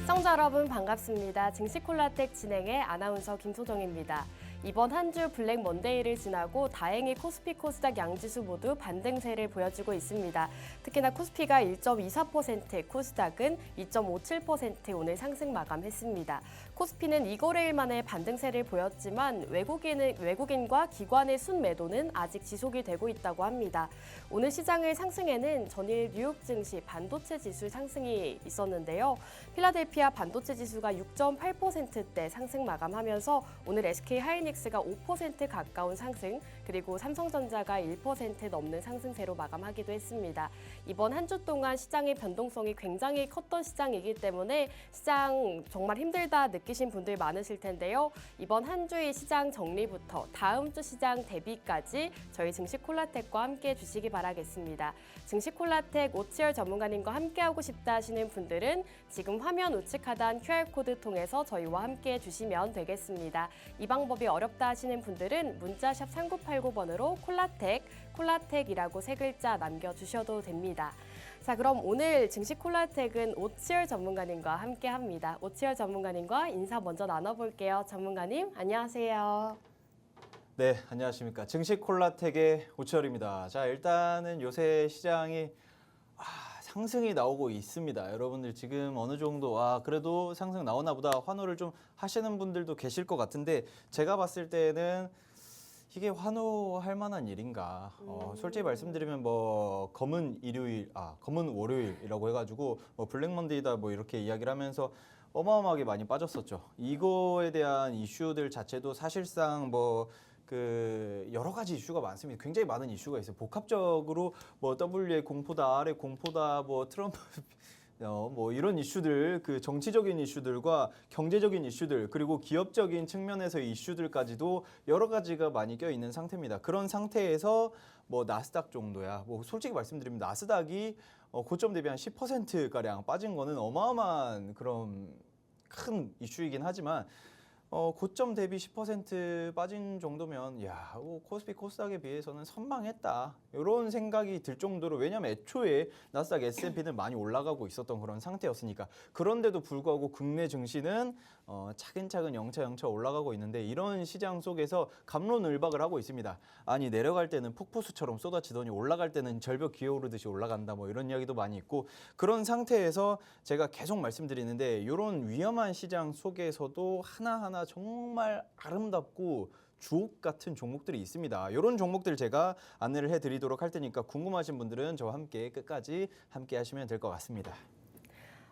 시청자 여러분 반갑습니다. 증시콜라텍 진행의 아나운서 김소정입니다. 이번 한 주 블랙 먼데이를 지나고 다행히 코스피 코스닥 양지수 모두 반등세를 보여주고 있습니다. 특히나 코스피가 1.24%, 코스닥은 2.57% 오늘 상승 마감했습니다. 코스피는 이거래일 만에 반등세를 보였지만 외국인과 기관의 순매도는 아직 지속이 되고 있다고 합니다. 오늘 시장의 상승에는 전일 뉴욕 증시 반도체 지수 상승이 있었는데요. 필라델피아 반도체 지수가 6.8%대 상승 마감하면서 오늘 SK 하이닉스가 5% 가까운 상승, 그리고 삼성전자가 1% 넘는 상승세로 마감하기도 했습니다. 이번 한 주 동안 시장의 변동성이 굉장히 컸던 시장이기 때문에 시장 정말 힘들다 느끼신 분들 많으실 텐데요. 이번 한 주의 시장 정리부터 다음 주 시장 대비까지 저희 증시콜라텍과 함께 해주시기 바라겠습니다. 증시콜라텍 오치열 전문가님과 함께하고 싶다 하시는 분들은 지금 화면 우측 하단 QR코드 통해서 저희와 함께 해주시면 되겠습니다. 이 방법이 어렵다 하시는 분들은 문자샵 3989번으로 콜라텍이라고 세 글자 남겨주셔도 됩니다. 자, 그럼 오늘 증시콜라텍은 오치열 전문가님과 함께합니다. 오치열 전문가님과 인사 먼저 나눠볼게요. 전문가님, 안녕하세요. 네, 안녕하십니까. 증시콜라텍의 오치열입니다. 자, 일단은 요새 시장이 상승이 나오고 있습니다. 여러분들 지금 어느 정도 그래도 상승 나오나 보다 환호를 좀 하시는 분들도 계실 것 같은데 제가 봤을 때는 이게 환호할 만한 일인가? 솔직히 말씀드리면 뭐 검은 월요일이라고 해가지고 뭐 블랙 먼데이다 뭐 이렇게 이야기를 하면서 어마어마하게 많이 빠졌었죠. 이거에 대한 이슈들 자체도 사실상 여러 가지 이슈가 많습니다. 굉장히 많은 이슈가 있어요. 복합적으로 뭐 W의 공포다, R의 공포다, 뭐 트럼프 뭐 이런 이슈들, 그 정치적인 이슈들과 경제적인 이슈들, 그리고 기업적인 측면에서의 이슈들까지도 여러 가지가 많이 껴 있는 상태입니다. 그런 상태에서 뭐 나스닥 정도야. 뭐 솔직히 말씀드리면 나스닥이 고점 대비 한 10%가량 빠진 거는 어마어마한 그런 큰 이슈이긴 하지만 고점 대비 10% 빠진 정도면 코스피 코스닥에 비해서는 선방했다 이런 생각이 들 정도로, 왜냐하면 애초에 나스닥 S&P는 많이 올라가고 있었던 그런 상태였으니까. 그런데도 불구하고 국내 증시는 차근차근 영차 올라가고 있는데, 이런 시장 속에서 갑론을박을 하고 있습니다. 아니, 내려갈 때는 폭포수처럼 쏟아지더니 올라갈 때는 절벽 기어오르듯이 올라간다, 뭐 이런 이야기도 많이 있고, 그런 상태에서 제가 계속 말씀드리는데, 이런 위험한 시장 속에서도 하나하나 정말 아름답고 주옥 같은 종목들이 있습니다. 이런 종목들 제가 안내를 해드리도록 할 테니까 궁금하신 분들은 저와 함께 끝까지 함께 하시면 될 것 같습니다.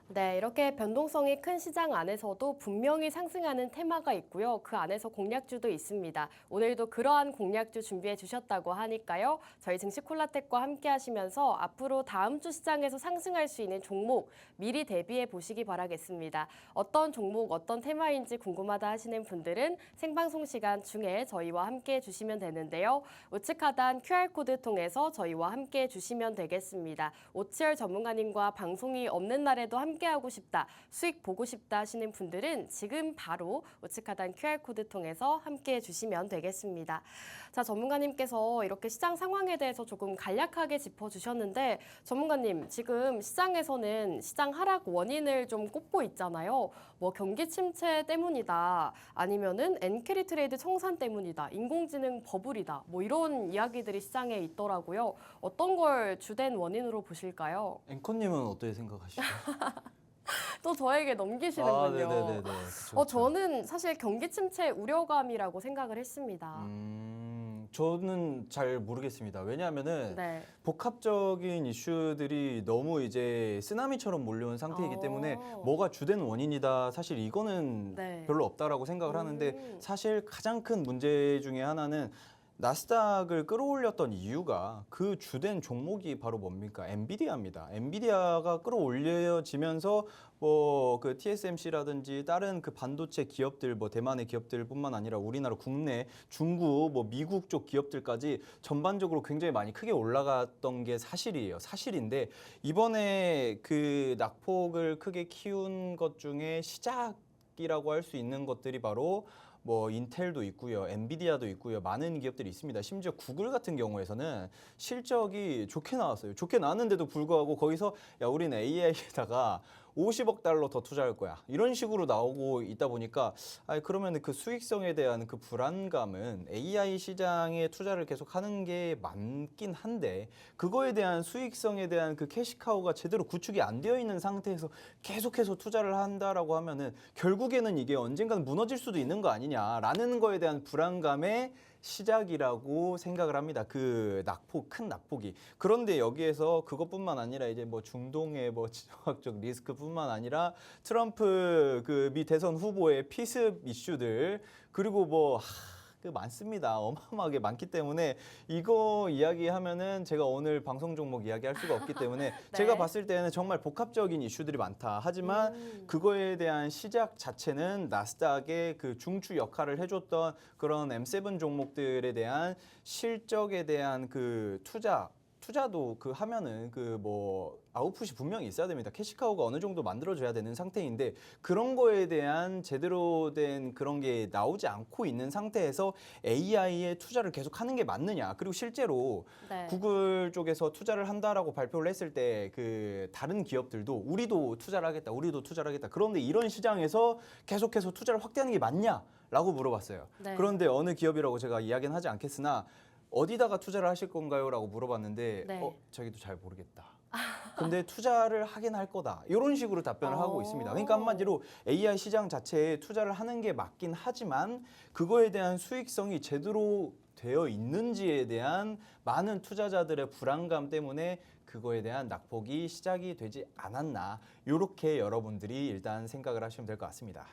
네, 이렇게 변동성이 큰 시장 안에서도 분명히 상승하는 테마가 있고요. 그 안에서 공략주도 있습니다. 오늘도 그러한 공략주 준비해 주셨다고 하니까요. 저희 증시콜라텍과 함께 하시면서 앞으로 다음 주 시장에서 상승할 수 있는 종목 미리 대비해 보시기 바라겠습니다. 어떤 종목, 어떤 테마인지 궁금하다 하시는 분들은 생방송 시간 중에 저희와 함께 해주시면 되는데요. 우측 하단 QR코드 통해서 저희와 함께 해주시면 되겠습니다. 오치열 전문가님과 방송이 없는 날에도 함께하고 싶다, 수익 보고 싶다 하시는 분들은 지금 바로 우측 하단 QR코드 통해서 함께해 주시면 되겠습니다. 자, 전문가님께서 이렇게 시장 상황에 대해서 조금 간략하게 짚어주셨는데, 전문가님, 지금 시장에서는 시장 하락 원인을 좀 꼽고 있잖아요. 뭐 경기 침체 때문이다, 아니면은 엔캐리 트레이드 청산 때문이다, 인공지능 버블이다, 뭐 이런 이야기들이 시장에 있더라고요. 어떤 걸 주된 원인으로 보실까요? 앵커님은 어떻게 생각하시죠? 또 저에게 넘기시는군요. 네네네. 저는 사실 경기 침체 우려감이라고 생각을 했습니다. 저는 잘 모르겠습니다. 왜냐하면은 네. 복합적인 이슈들이 너무 이제 쓰나미처럼 몰려온 상태이기 때문에 뭐가 주된 원인이다, 사실 이거는 네. 별로 없다라고 생각을 하는데, 사실 가장 큰 문제 중에 하나는 나스닥을 끌어올렸던 이유가 그 주된 종목이 바로 뭡니까? 엔비디아입니다. 엔비디아가 끌어올려지면서 그 TSMC라든지 다른 그 반도체 기업들, 대만의 기업들뿐만 아니라 우리나라 국내, 중국, 미국 쪽 기업들까지 전반적으로 굉장히 많이 크게 올라갔던 게 사실이에요. 사실인데, 이번에 그 낙폭을 크게 키운 것 중에 시작이라고 할 수 있는 것들이 바로 인텔도 있고요, 엔비디아도 있고요, 많은 기업들이 있습니다. 심지어 구글 같은 경우에서는 실적이 좋게 나왔어요. 좋게 나왔는데도 불구하고 거기서 우리는 AI에다가 50억 달러 더 투자할 거야. 이런 식으로 나오고 있다 보니까 그러면 그 수익성에 대한 그 불안감은 AI 시장에 투자를 계속 하는 게 맞긴 한데 그거에 대한 수익성에 대한 그 캐시카우가 제대로 구축이 안 되어 있는 상태에서 계속해서 투자를 한다라고 하면은 결국에는 이게 언젠가는 무너질 수도 있는 거 아니냐라는 거에 대한 불안감의 시작이라고 생각을 합니다. 그 큰 낙폭이. 그런데 여기에서 그것뿐만 아니라 이제 뭐 중동의 뭐 지정학적 리스크뿐만 아니라 트럼프 그 미 대선 후보의 피습 이슈들 그리고 뭐 그 많습니다. 어마어마하게 많기 때문에 이거 이야기하면은 제가 오늘 방송 종목 이야기할 수가 없기 때문에 네. 제가 봤을 때는 정말 복합적인 이슈들이 많다. 하지만 그거에 대한 시작 자체는 나스닥의 그 중추 역할을 해줬던 그런 M7 종목들에 대한 실적에 대한 그 투자도 그 하면은 그 뭐 아웃풋이 분명히 있어야 됩니다. 캐시카우가 어느 정도 만들어져야 되는 상태인데 그런 거에 대한 제대로 된 그런 게 나오지 않고 있는 상태에서 AI에 투자를 계속 하는 게 맞느냐. 그리고 실제로 네. 구글 쪽에서 투자를 한다라고 발표를 했을 때 그 다른 기업들도 우리도 투자를 하겠다. 우리도 투자를 하겠다. 그런데 이런 시장에서 계속해서 투자를 확대하는 게 맞냐라고 물어봤어요. 네. 그런데 어느 기업이라고 제가 이야기는 하지 않겠으나 어디다가 투자를 하실 건가요? 라고 물어봤는데 네. 자기도 잘 모르겠다. 근데 투자를 하긴 할 거다. 이런 식으로 답변을 하고 있습니다. 그러니까 한마디로 AI 시장 자체에 투자를 하는 게 맞긴 하지만 그거에 대한 수익성이 제대로 되어 있는지에 대한 많은 투자자들의 불안감 때문에 그거에 대한 낙폭이 시작이 되지 않았나. 이렇게 여러분들이 일단 생각을 하시면 될 것 같습니다.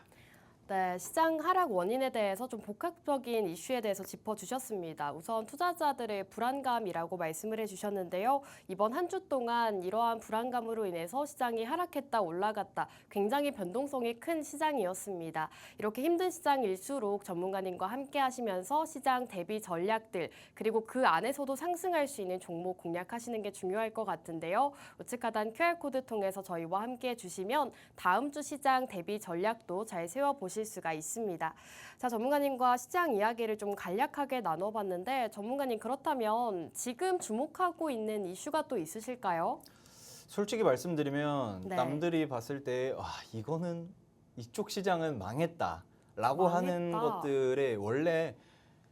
네, 시장 하락 원인에 대해서 좀 복합적인 이슈에 대해서 짚어주셨습니다. 우선 투자자들의 불안감이라고 말씀을 해주셨는데요. 이번 한 주 동안 이러한 불안감으로 인해서 시장이 하락했다 올라갔다 굉장히 변동성이 큰 시장이었습니다. 이렇게 힘든 시장일수록 전문가님과 함께 하시면서 시장 대비 전략들 그리고 그 안에서도 상승할 수 있는 종목 공략하시는 게 중요할 것 같은데요. 우측 하단 QR코드 통해서 저희와 함께 해주시면 다음 주 시장 대비 전략도 잘 세워보실 수가 있습니다. 자, 전문가님과 시장 이야기를 좀 간략하게 나눠봤는데 전문가님 그렇다면 지금 주목하고 있는 이슈가 또 있으실까요? 솔직히 말씀드리면 네. 남들이 봤을 때 이거는 이쪽 시장은 망했다라고 하는 망했다. 것들에 원래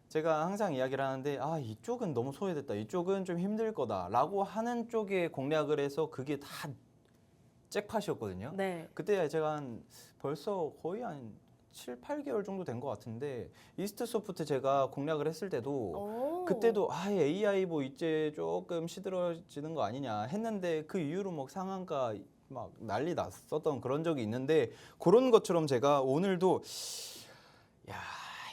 제가 항상 이야기를 하는데 이쪽은 너무 소외됐다. 이쪽은 좀 힘들 거다라고 하는 쪽에 공략을 해서 그게 다 잭팟이었거든요. 네. 그때 제가 벌써 거의 한 7, 8개월 정도 된 것 같은데 이스트소프트 제가 공략을 했을 때도 오. 그때도 AI 뭐 이제 조금 시들어지는 거 아니냐 했는데 그 이후로 뭐 상한가 막 난리 났었던 그런 적이 있는데 그런 것처럼 제가 오늘도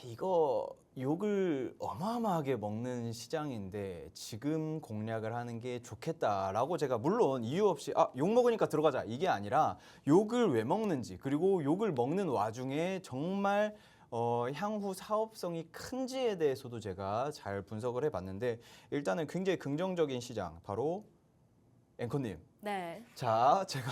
이거 욕을 어마어마하게 먹는 시장인데 지금 공략을 하는 게 좋겠다라고 제가 물론 이유 없이 욕 먹으니까 들어가자 이게 아니라 욕을 왜 먹는지 그리고 욕을 먹는 와중에 정말 향후 사업성이 큰지에 대해서도 제가 잘 분석을 해봤는데 일단은 굉장히 긍정적인 시장 바로 앵커님. 네. 자, 제가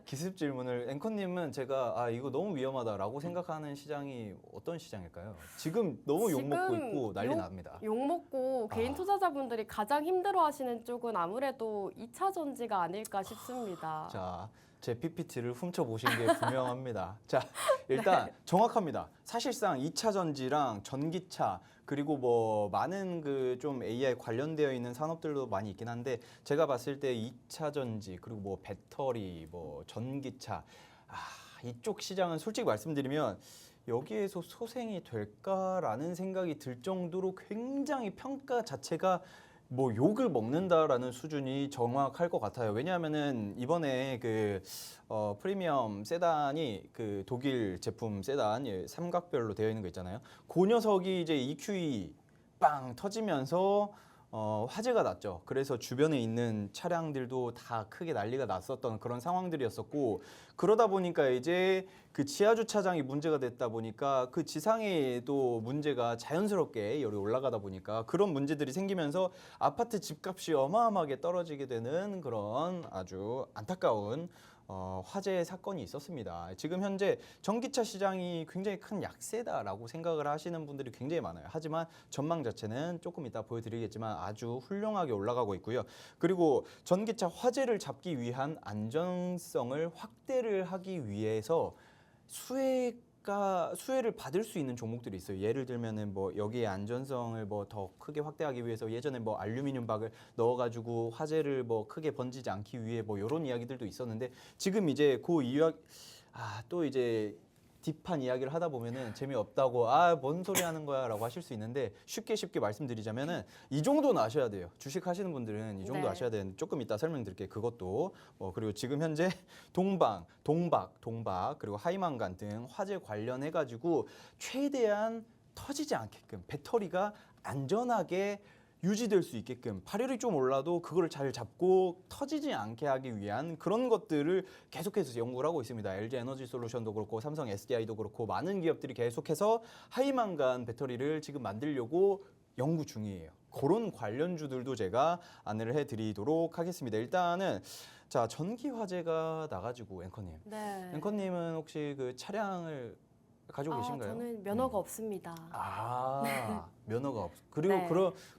기습 질문을 앵커님은 제가 이거 너무 위험하다라고 생각하는 시장이 어떤 시장일까요? 지금 너무 욕 먹고 지금 있고 난리 납니다. 욕 먹고 개인 투자자분들이 가장 힘들어하시는 쪽은 아무래도 2차 전지가 아닐까 싶습니다. 자, 제 PPT를 훔쳐 보신 게 분명합니다. 자, 일단 정확합니다. 사실상 2차 전지랑 전기차 그리고 뭐 많은 그 좀 AI 관련되어 있는 산업들도 많이 있긴 한데 제가 봤을 때 2차 전지 그리고 뭐 배터리 뭐 전기차 이쪽 시장은 솔직히 말씀드리면 여기에서 소생이 될까라는 생각이 들 정도로 굉장히 평가 자체가 뭐 욕을 먹는다라는 수준이 정확할 것 같아요. 왜냐하면은 이번에 그 프리미엄 세단이 그 독일 제품 세단 삼각별로 되어 있는 거 있잖아요. 그 녀석이 이제 EQE 빵 터지면서 화재가 났죠. 그래서 주변에 있는 차량들도 다 크게 난리가 났었던 그런 상황들이었었고 그러다 보니까 이제 그 지하 주차장이 문제가 됐다 보니까 그 지상에도 문제가 자연스럽게 열이 올라가다 보니까 그런 문제들이 생기면서 아파트 집값이 어마어마하게 떨어지게 되는 그런 아주 안타까운 화재 사건이 있었습니다. 지금 현재 전기차 시장이 굉장히 큰 약세다라고 생각을 하시는 분들이 굉장히 많아요. 하지만 전망 자체는 조금 이따 보여드리겠지만 아주 훌륭하게 올라가고 있고요. 그리고 전기차 화재를 잡기 위한 안전성을 확대를 하기 위해서 수혜를 받을 수 있는 종목들이 있어요. 예를 들면은 뭐 여기에 안전성을 뭐 더 크게 확대하기 위해서 예전에 뭐 알루미늄 박을 넣어가지고 화재를 뭐 크게 번지지 않기 위해 뭐 이런 이야기들도 있었는데 지금 이제 그 이야기 또 이제 딥한 이야기를 하다 보면은 재미없다고 뭔 소리 하는 거야라고 하실 수 있는데 쉽게 말씀드리자면은 이 정도는 아셔야 돼요. 주식 하시는 분들은 이 정도 네. 아셔야 되는데 조금 이따 설명드릴게요. 그것도 그리고 지금 현재 동박 그리고 하이만간 등 화재 관련해 가지고 최대한 터지지 않게끔 배터리가 안전하게 유지될 수 있게끔 발열이 좀 올라도 그거를 잘 잡고 터지지 않게 하기 위한 그런 것들을 계속해서 연구를 하고 있습니다. LG 에너지 솔루션도 그렇고 삼성 SDI도 그렇고 많은 기업들이 계속해서 하이만간 배터리를 지금 만들려고 연구 중이에요. 그런 관련주들도 제가 안내를 해드리도록 하겠습니다. 일단은 자 전기 화재가 나가지고 앵커님, 네. 앵커님은 혹시 그 차량을 가지고 계신가요? 저는 면허가 없습니다. 면허가 없. 그리고 네.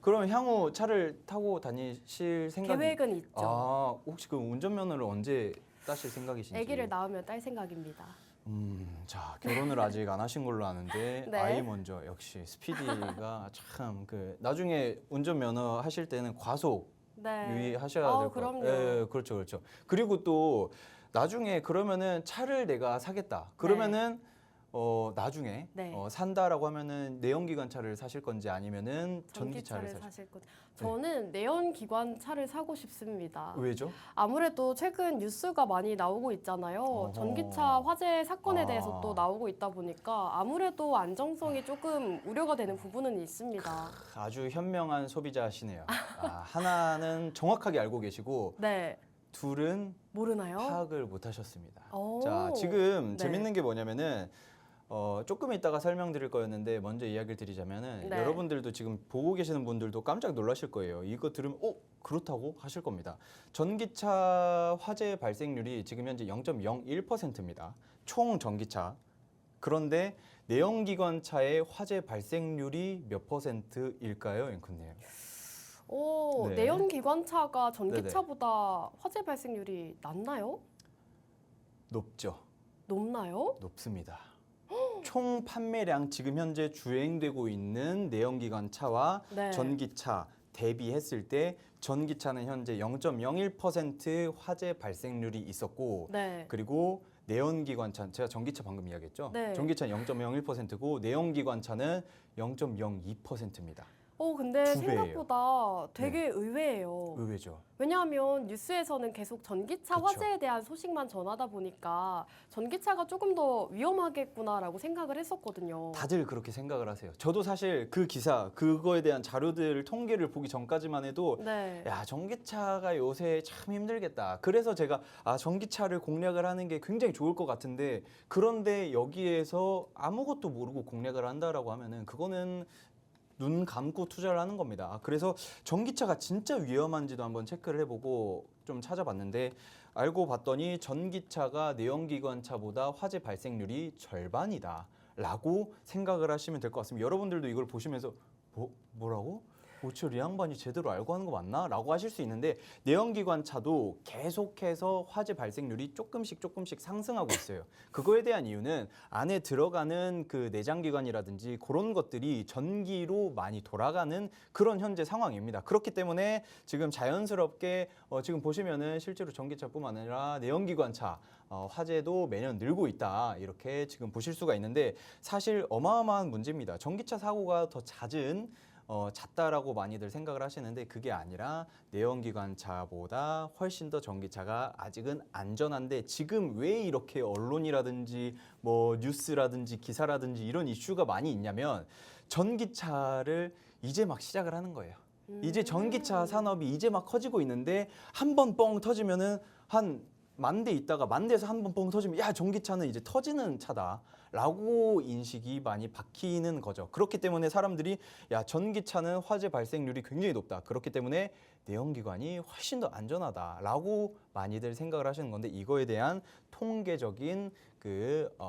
그럼 향후 차를 타고 다니실 생각이? 계획은 있죠. 혹시 그 운전면허를 언제 따실 생각이신지? 아기를 낳으면 딸 생각입니다. 자 결혼을 아직 안 하신 걸로 아는데 네. 아이 먼저 역시 스피디가 참 그 나중에 운전면허 하실 때는 과속 네. 유의하셔야 될 것 같아요. 그럼요. 예, 그렇죠. 그리고 또 나중에 그러면은 차를 내가 사겠다. 그러면은 나중에 네. 산다라고 하면은 내연기관차를 사실 건지 아니면은 전기차를 전기차를 사실. 사실 것. 저는 내연기관차를 사고 싶습니다. 왜죠? 아무래도 최근 뉴스가 많이 나오고 있잖아요. 어허. 전기차 화재 사건에 대해서 아. 또 나오고 있다 보니까 아무래도 안정성이 조금 우려가 되는 부분은 있습니다. 아주 현명한 소비자시네요. 하나는 정확하게 알고 계시고 네. 둘은 모르나요? 파악을 못 하셨습니다. 오. 자, 지금 네. 재밌는 게 뭐냐면은 조금 이따가 설명드릴 거였는데 먼저 이야기를 드리자면은 네. 여러분들도 지금 보고 계시는 분들도 깜짝 놀라실 거예요. 이거 들으면 그렇다고 하실 겁니다. 전기차 화재 발생률이 지금 현재 0.01%입니다. 총 전기차. 그런데 내연기관차의 화재 발생률이 몇 %일까요, 앵커님? 네. 내연기관차가 전기차보다 화재 발생률이 낮나요? 높죠. 높나요? 높습니다. 총 판매량 지금 현재 주행되고 있는 내연기관차와 네. 전기차 대비했을 때 전기차는 현재 0.01% 화재 발생률이 있었고 네. 그리고 내연기관차 제가 전기차 방금 이야기했죠. 네. 전기차는 0.01%고 내연기관차는 0.02%입니다. 근데 두 배예요. 생각보다 되게 의외예요. 의외죠. 왜냐하면 뉴스에서는 계속 전기차 그쵸. 화재에 대한 소식만 전하다 보니까 전기차가 조금 더 위험하겠구나라고 생각을 했었거든요. 다들 그렇게 생각을 하세요. 저도 사실 그 기사, 그거에 대한 자료들, 통계를 보기 전까지만 해도 네. 야, 전기차가 요새 참 힘들겠다. 그래서 제가 전기차를 공략을 하는 게 굉장히 좋을 것 같은데 그런데 여기에서 아무것도 모르고 공략을 한다라고 하면은 그거는 눈 감고 투자를 하는 겁니다. 그래서 전기차가 진짜 위험한지도 한번 체크를 해보고 좀 찾아봤는데 알고 봤더니 전기차가 내연기관차보다 화재 발생률이 절반이다 라고 생각을 하시면 될 것 같습니다. 여러분들도 이걸 보시면서 뭐라고? 오철 이 양반이 제대로 알고 하는 거 맞나? 라고 하실 수 있는데 내연기관차도 계속해서 화재 발생률이 조금씩 상승하고 있어요. 그거에 대한 이유는 안에 들어가는 그 내장기관이라든지 그런 것들이 전기로 많이 돌아가는 그런 현재 상황입니다. 그렇기 때문에 지금 자연스럽게 지금 보시면은 실제로 전기차뿐만 아니라 내연기관차 화재도 매년 늘고 있다 이렇게 지금 보실 수가 있는데 사실 어마어마한 문제입니다. 전기차 사고가 더 잦다라고 많이들 생각을 하시는데 그게 아니라 내연기관차보다 훨씬 더 전기차가 아직은 안전한데 지금 왜 이렇게 언론이라든지 뭐 뉴스라든지 기사라든지 이런 이슈가 많이 있냐면 전기차를 이제 막 시작을 하는 거예요. 이제 전기차 산업이 이제 막 커지고 있는데 한 번 뻥 터지면은 한 만 대 있다가 만 대에서 한 번 뻥 터지면 야 전기차는 이제 터지는 차다라고 인식이 많이 박히는 거죠. 그렇기 때문에 사람들이 야 전기차는 화재 발생률이 굉장히 높다. 그렇기 때문에 내연기관이 훨씬 더 안전하다라고 많이들 생각을 하시는 건데 이거에 대한 통계적인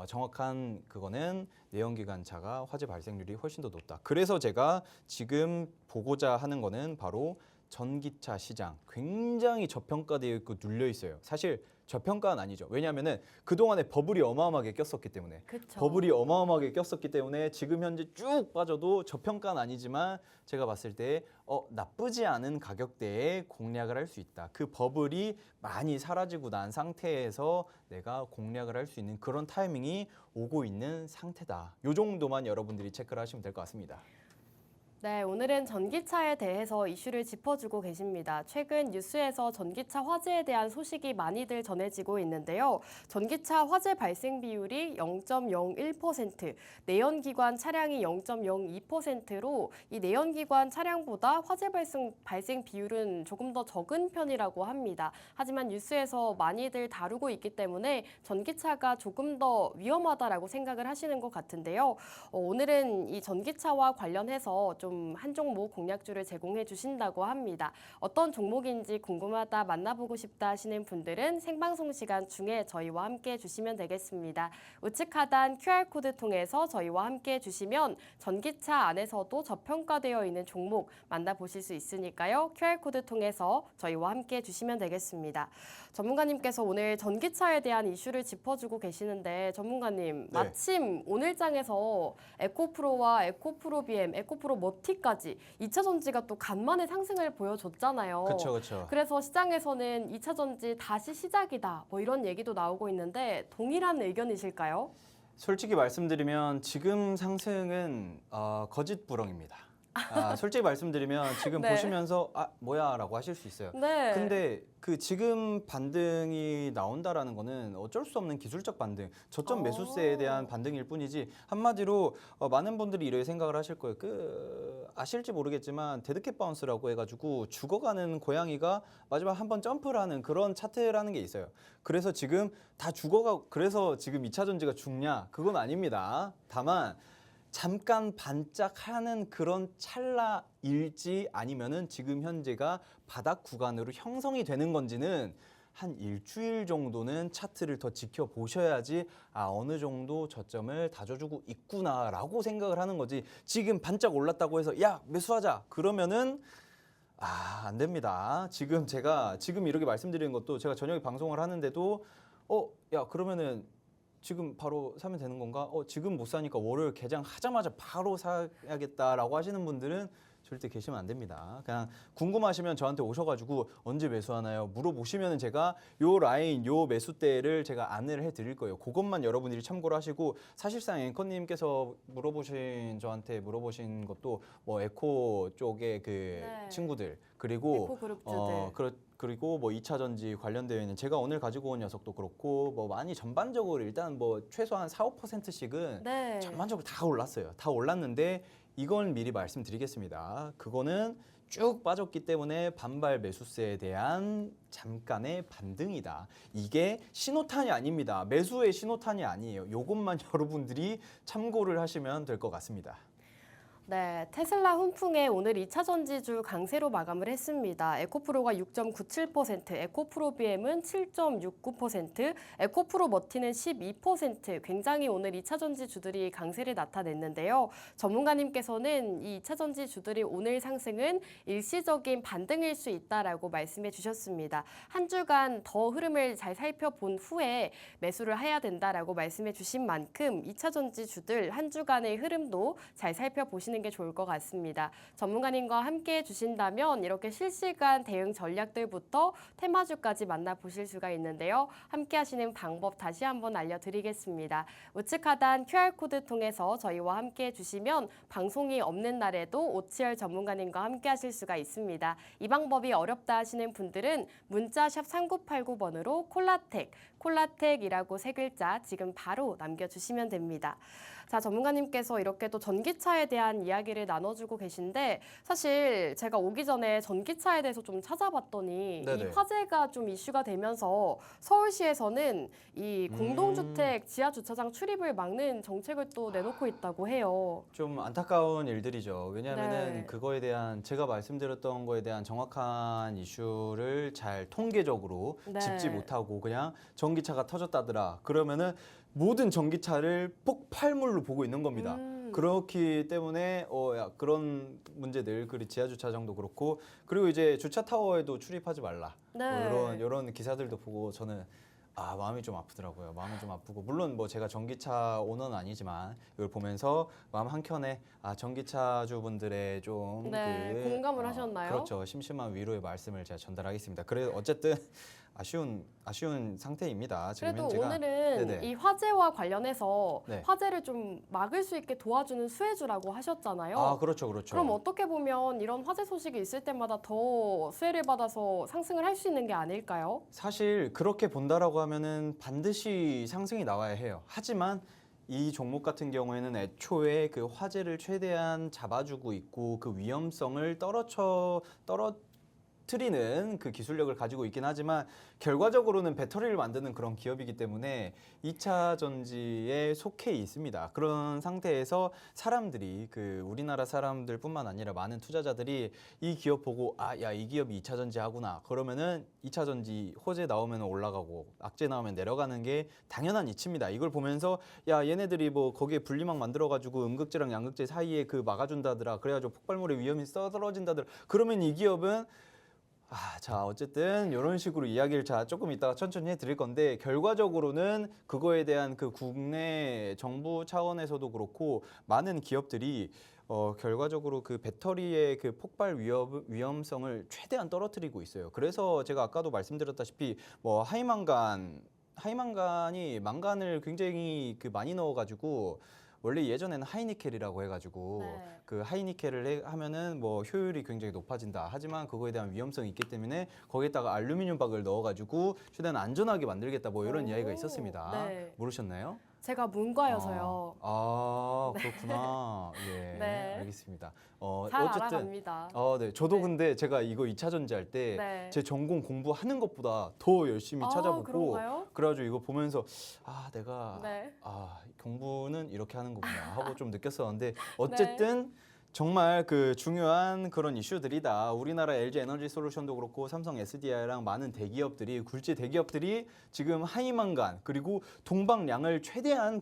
정확한 그거는 내연기관차가 화재 발생률이 훨씬 더 높다. 그래서 제가 지금 보고자 하는 거는 바로 전기차 시장 굉장히 저평가되어 있고 눌려 있어요. 사실 저평가는 아니죠. 왜냐하면은 그동안에 버블이 어마어마하게 꼈었기 때문에 그쵸. 버블이 어마어마하게 꼈었기 때문에 지금 현재 쭉 빠져도 저평가는 아니지만 제가 봤을 때 나쁘지 않은 가격대에 공략을 할 수 있다. 그 버블이 많이 사라지고 난 상태에서 내가 공략을 할 수 있는 그런 타이밍이 오고 있는 상태다. 요 정도만 여러분들이 체크를 하시면 될 것 같습니다. 네, 오늘은 전기차에 대해서 이슈를 짚어주고 계십니다. 최근 뉴스에서 전기차 화재에 대한 소식이 많이들 전해지고 있는데요. 전기차 화재 발생 비율이 0.01%, 내연기관 차량이 0.02%로 이 내연기관 차량보다 화재 발생 비율은 조금 더 적은 편이라고 합니다. 하지만 뉴스에서 많이들 다루고 있기 때문에 전기차가 조금 더 위험하다라고 생각을 하시는 것 같은데요. 오늘은 이 전기차와 관련해서 좀 한 종목 공략주를 제공해 주신다고 합니다. 어떤 종목인지 궁금하다, 만나보고 싶다 하시는 분들은 생방송 시간 중에 저희와 함께 해주시면 되겠습니다. 우측 하단 QR코드 통해서 저희와 함께 해주시면 전기차 안에서도 저평가되어 있는 종목 만나보실 수 있으니까요. QR코드 통해서 저희와 함께 해주시면 되겠습니다. 전문가님께서 오늘 전기차에 대한 이슈를 짚어주고 계시는데 전문가님, 마침 오늘장에서 에코프로와 에코프로 BM, 에코프로 머티까지 2차 전지가 또 간만에 상승을 보여줬잖아요. 그렇죠. 그래서 시장에서는 2차 전지 다시 시작이다, 뭐 이런 얘기도 나오고 있는데 동일한 의견이실까요? 솔직히 말씀드리면 지금 상승은 거짓부렁입니다. 솔직히 말씀드리면 지금 네. 보시면서 뭐야 라고 하실 수 있어요. 네. 근데 그 지금 반등이 나온다라는 거는 어쩔 수 없는 기술적 반등, 저점 매수세에 대한 반등일 뿐이지 한마디로 많은 분들이 이렇게 생각을 하실 거예요. 아실지 모르겠지만 데드캣 바운스라고 해가지고 죽어가는 고양이가 마지막 한번 점프를 하는 그런 차트라는 게 있어요. 그래서 지금 다 그래서 지금 2차 전지가 죽냐? 그건 아닙니다. 다만 잠깐 반짝하는 그런 찰나일지 아니면은 지금 현재가 바닥 구간으로 형성이 되는 건지는 한 일주일 정도는 차트를 더 지켜보셔야지 어느 정도 저점을 다져주고 있구나라고 생각을 하는 거지. 지금 반짝 올랐다고 해서 야 매수하자 그러면은 안 됩니다. 지금 이렇게 말씀드리는 것도 제가 저녁에 방송을 하는데도 야 그러면은 지금 바로 사면 되는 건가? 지금 못 사니까 월요일 개장하자마자 바로 사야겠다라고 하시는 분들은 절대 계시면 안 됩니다. 그냥 궁금하시면 저한테 오셔가지고 언제 매수하나요? 물어보시면 제가 요 라인, 요 매수대를 제가 안내를 해드릴 거예요. 그것만 여러분들이 참고를 하시고 사실상 앵커님께서 저한테 물어보신 것도 뭐 에코 쪽의 친구들 그리고 에코그룹주들. 그리고 뭐 2차 전지 관련되어 있는 제가 오늘 가지고 온 녀석도 그렇고 뭐 많이 전반적으로 일단 뭐 최소한 4~5%씩은 전반적으로 다 올랐어요. 다 올랐는데 이건 미리 말씀드리겠습니다. 그거는 쭉 빠졌기 때문에 반발 매수세에 대한 잠깐의 반등이다. 이게 신호탄이 아닙니다. 매수의 신호탄이 아니에요. 요것만 여러분들이 참고를 하시면 될 것 같습니다. 네, 테슬라 훈풍에 오늘 2차 전지주 강세로 마감을 했습니다. 에코프로가 6.97%, 에코프로 BM은 7.69%, 에코프로 머티는 12%. 굉장히 오늘 2차 전지주들이 강세를 나타냈는데요. 전문가님께서는 이 2차 전지주들이 오늘 상승은 일시적인 반등일 수 있다라고 말씀해 주셨습니다. 한 주간 더 흐름을 잘 살펴본 후에 매수를 해야 된다라고 말씀해 주신 만큼 2차 전지주들 한 주간의 흐름도 잘 살펴보시는 게 좋을 것 같습니다. 전문가님과 함께 해주신다면 이렇게 실시간 대응 전략들부터 테마주까지 만나보실 수가 있는데요. 함께 하시는 방법 다시 한번 알려드리겠습니다. 우측 하단 QR코드 통해서 저희와 함께 해주시면 방송이 없는 날에도 오치열 전문가님과 함께 하실 수가 있습니다. 이 방법이 어렵다 하시는 분들은 문자 샵 3989번으로 콜라텍 콜라텍이라고 세 글자 지금 바로 남겨주시면 됩니다. 자, 전문가님께서 이렇게 또 전기차에 대한 이야기를 나눠주고 계신데 사실 제가 오기 전에 전기차에 대해서 좀 찾아봤더니 이 네네. 화재가 좀 이슈가 되면서 서울시에서는 이 공동주택 지하 주차장 출입을 막는 정책을 또 내놓고 있다고 해요. 좀 안타까운 일들이죠. 왜냐하면은 네. 그거에 대한 제가 말씀드렸던 거에 대한 정확한 이슈를 잘 통계적으로 네. 짚지 못하고 그냥 전기차가 터졌다더라. 그러면은 모든 전기차를 폭발물로 보고 있는 겁니다. 그렇기 때문에 그런 문제들, 그리고 지하 주차장도 그렇고, 그리고 이제 주차 타워에도 출입하지 말라. 네. 뭐 이런 기사들도 보고 저는 마음이 좀 아프더라고요. 마음이 좀 아프고, 물론 뭐 제가 전기차 오너는 아니지만 이걸 보면서 마음 한켠에 전기차주 분들의 좀 네, 공감을 하셨나요? 그렇죠. 심심한 위로의 말씀을 제가 전달하겠습니다. 그래 어쨌든 아쉬운 상태입니다. 지금 그래도 현재가. 오늘은 네네. 이 화재와 관련해서 네. 화재를 좀 막을 수 있게 도와주는 수혜주라고 하셨잖아요. 그렇죠, 그렇죠. 그럼 어떻게 보면 이런 화재 소식이 있을 때마다 더 수혜를 받아서 상승을 할 수 있는 게 아닐까요? 사실 그렇게 본다라고 하면은 반드시 상승이 나와야 해요. 하지만 이 종목 같은 경우에는 애초에 그 화재를 최대한 잡아주고 있고 그 위험성을 떨어뜨리는 그 기술력을 가지고 있긴 하지만 결과적으로는 배터리를 만드는 그런 기업이기 때문에 2차 전지에 속해 있습니다. 그런 상태에서 사람들이 우리나라 사람들뿐만 아니라 많은 투자자들이 이 기업 보고 이 기업이 2차 전지 하구나. 그러면은 2차 전지 호재 나오면 올라가고 악재 나오면 내려가는 게 당연한 이치입니다. 이걸 보면서 얘네들이 뭐 거기에 분리막 만들어 가지고 음극재랑 양극재 사이에 막아준다더라. 그래가지고 폭발물의 위험이 떨어진다더라. 그러면 이 기업은 자, 어쨌든 이런 식으로 이야기를 조금 이따가 천천히 해드릴 건데 결과적으로는 그거에 대한 그 국내 정부 차원에서도 그렇고 많은 기업들이 결과적으로 그 배터리의 그 폭발 위험성을 최대한 떨어뜨리고 있어요. 그래서 제가 아까도 말씀드렸다시피 뭐 하이만간이 망간을 굉장히 많이 넣어가지고 원래 예전에는 하이니켈이라고 해가지고 네. 그 하이니켈을 하면은 뭐 효율이 굉장히 높아진다. 하지만 그거에 대한 위험성이 있기 때문에 거기에다가 알루미늄 박을 넣어가지고 최대한 안전하게 만들겠다. 뭐 이런 이야기가 있었습니다. 네. 모르셨나요? 제가 문과여서요. 그렇구나. 예, 네. 알겠습니다. 잘 어쨌든 알아갑니다. 네. 저도 네. 근데 제가 이거 2차 전지 할 때 네. 제 전공 공부하는 것보다 더 열심히 찾아보고 그런가요? 그래가지고 이거 보면서 내가 네. 공부는 이렇게 하는 거구나 하고 좀 느꼈었는데 어쨌든 정말 그 중요한 그런 이슈들이다. 우리나라 LG 에너지 솔루션도 그렇고 삼성 SDI랑 많은 대기업들이 굴지 대기업들이 지금 하이만간 그리고 동방량을 최대한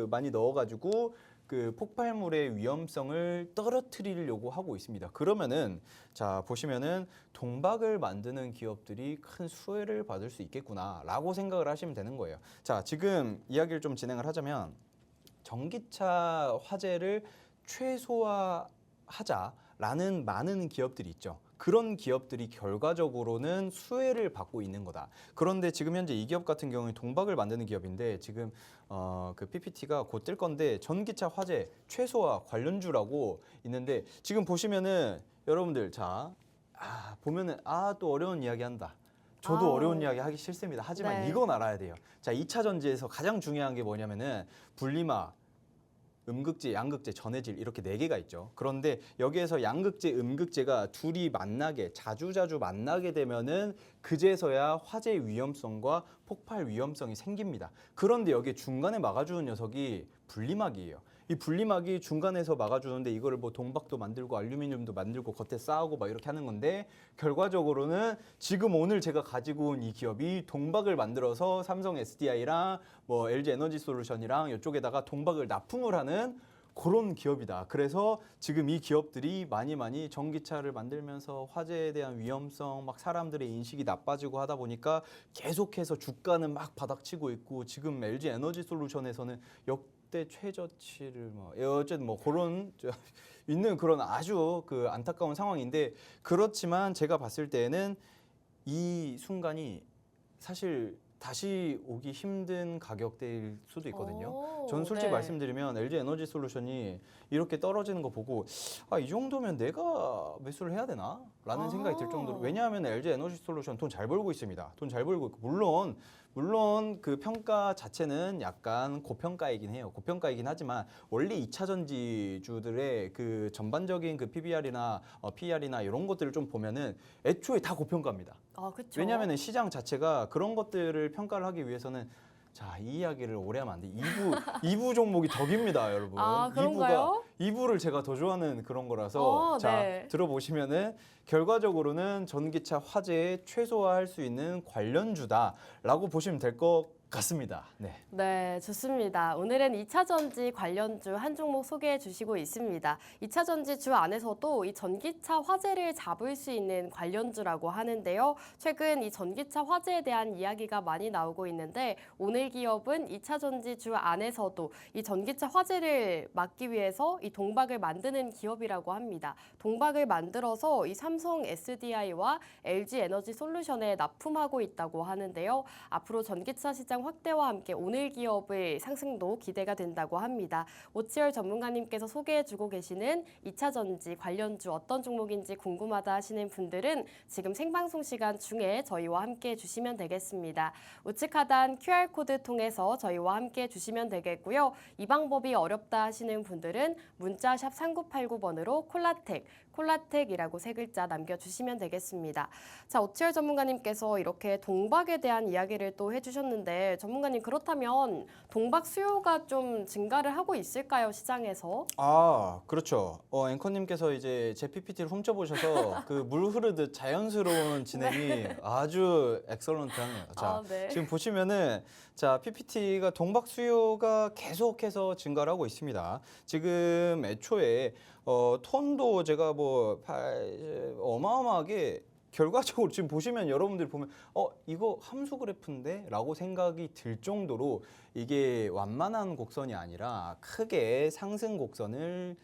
많이 넣어가지고 그 폭발물의 위험성을 떨어뜨리려고 하고 있습니다. 그러면은 자 보시면은 동박을 만드는 기업들이 큰 수혜를 받을 수 있겠구나라고 생각을 하시면 되는 거예요. 자 지금 이야기를 좀 진행을 하자면 전기차 화재를 최소화하자라는 많은 기업들이 있죠. 그런 기업들이 결과적으로는 수혜를 받고 있는 거다. 그런데 지금 현재 이 기업 같은 경우에 동박을 만드는 기업인데 지금 그 PPT가 곧 뜰 건데 전기차 화재 최소화 관련주라고 있는데 지금 보시면은 여러분들 보면은 또 어려운 이야기 한다. 저도 어려운 이야기 하기 싫습니다. 하지만 이건 알아야 돼요. 자, 2차 전지에서 가장 중요한 게 뭐냐면은 분리막, 음극재, 양극재, 전해질 이렇게 4개가 있죠. 그런데 여기에서 양극재, 음극재가 둘이 자주 만나게 되면은 그제서야 화재 위험성과 폭발 위험성이 생깁니다. 그런데 여기 중간에 막아주는 녀석이 분리막이에요. 이 분리막이 중간에서 막아주는데 이거를 뭐 동박도 만들고 알루미늄도 만들고 겉에 쌓고 막 이렇게 하는 건데 결과적으로는 지금 오늘 제가 가지고 온 이 기업이 동박을 만들어서 삼성 SDI랑 뭐 LG 에너지 솔루션이랑 이쪽에다가 동박을 납품을 하는 그런 기업이다. 그래서 지금 이 기업들이 많이 전기차를 만들면서 화재에 대한 위험성, 막 사람들의 인식이 나빠지고 하다 보니까 계속해서 주가는 막 바닥치고 있고 지금 LG 에너지 솔루션에서는 역대 최저치를 어쨌든 그런 있는 그런 아주 안타까운 상황인데 그렇지만 제가 봤을 때는 이 순간이 사실 다시 오기 힘든 가격대일 수도 있거든요. 저는 솔직히 말씀드리면 LG 에너지 솔루션이 이렇게 떨어지는 거 보고 이 정도면 내가 매수를 해야 되나? 라는 생각이 들 정도로 왜냐하면 LG 에너지 솔루션 돈 잘 벌고 있습니다. 돈 잘 벌고 있고 물론 물론 그 평가 자체는 약간 고평가이긴 해요. 고평가이긴 하지만 원래 2차 전지주들의 그 전반적인 그 PBR이나 PER이나 이런 것들을 좀 보면은 애초에 다 고평가입니다. 아, 그렇죠. 왜냐하면 시장 자체가 그런 것들을 평가를 하기 위해서는 자, 이 이야기를 오래 하면 안 돼. 2부 종목이 덕입니다, 여러분. 아, 그런가요? 2부를 제가 더 좋아하는 그런 거라서 자, 네. 들어보시면은 결과적으로는 전기차 화재 최소화할 수 있는 관련주다라고 보시면 될 것 같습니다. 네. 네, 좋습니다. 오늘은 2차 전지 관련주 한 종목 소개해 주시고 있습니다. 2차 전지주 안에서도 이 전기차 화재를 잡을 수 있는 관련주라고 하는데요. 최근 이 전기차 화재에 대한 이야기가 많이 나오고 있는데 오늘 기업은 2차 전지주 안에서도 이 전기차 화재를 막기 위해서 이 동박을 만드는 기업이라고 합니다. 동박을 만들어서 이 삼성 SDI와 LG 에너지 솔루션에 납품하고 있다고 하는데요. 앞으로 전기차 시장 확대와 함께 오늘 기업의 상승도 기대가 된다고 합니다. 오치열 전문가님께서 소개해주고 계시는 2차 전지 관련주 어떤 종목인지 궁금하다 하시는 분들은 지금 생방송 시간 중에 저희와 함께 해주시면 되겠습니다. 우측 하단 QR코드 통해서 저희와 함께 해주시면 되겠고요. 이 방법이 어렵다 하시는 분들은 문자 샵 3989번으로 콜라텍이라고 세 글자 남겨주시면 되겠습니다. 자, 오치열 전문가님께서 이렇게 동박에 대한 이야기를 또 해주셨는데 전문가님 그렇다면 동박 수요가 좀 증가를 하고 있을까요, 시장에서? 아, 그렇죠. 앵커님께서 이제 제 PPT를 훔쳐보셔서 그 물 흐르듯 자연스러운 진행이 아주 엑설런트하네요. 자, 네. 지금 보시면은 자, PPT가 동박 수요가 계속해서 증가를 하고 있습니다. 지금 애초에 톤도 제가 뭐 어마어마하게 결과적으로 지금 보시면 여러분들이 보면 이거 함수 그래프인데? 라고 생각이 들 정도로 이게 완만한 곡선이 아니라 크게 상승 곡선을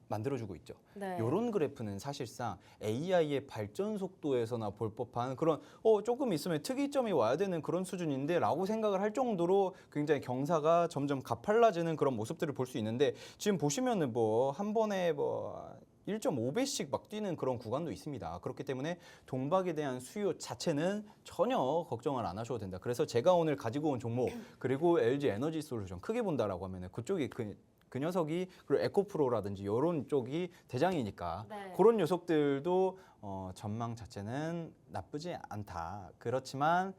만들어주고 있죠. 네. 이런 그래프는 사실상 AI의 발전 속도에서나 볼 법한 그런 조금 있으면 특이점이 와야 되는 그런 수준인데 라고 생각을 할 정도로 굉장히 경사가 점점 가팔라지는 그런 모습들을 볼 수 있는데 지금 보시면은 뭐 한 번에 뭐 1.5배씩 막 뛰는 그런 구간도 있습니다. 그렇기 때문에 동박에 대한 수요 자체는 전혀 걱정을 안 하셔도 된다. 그래서 제가 오늘 가지고 온 종목 그리고 LG 에너지 솔루션 크게 본다라고 하면은 그쪽이 그 녀석이 그리고 에코프로라든지 이런 쪽이 대장이니까 네. 그런 녀석들도 전망 자체는 나쁘지 않다. 그렇지만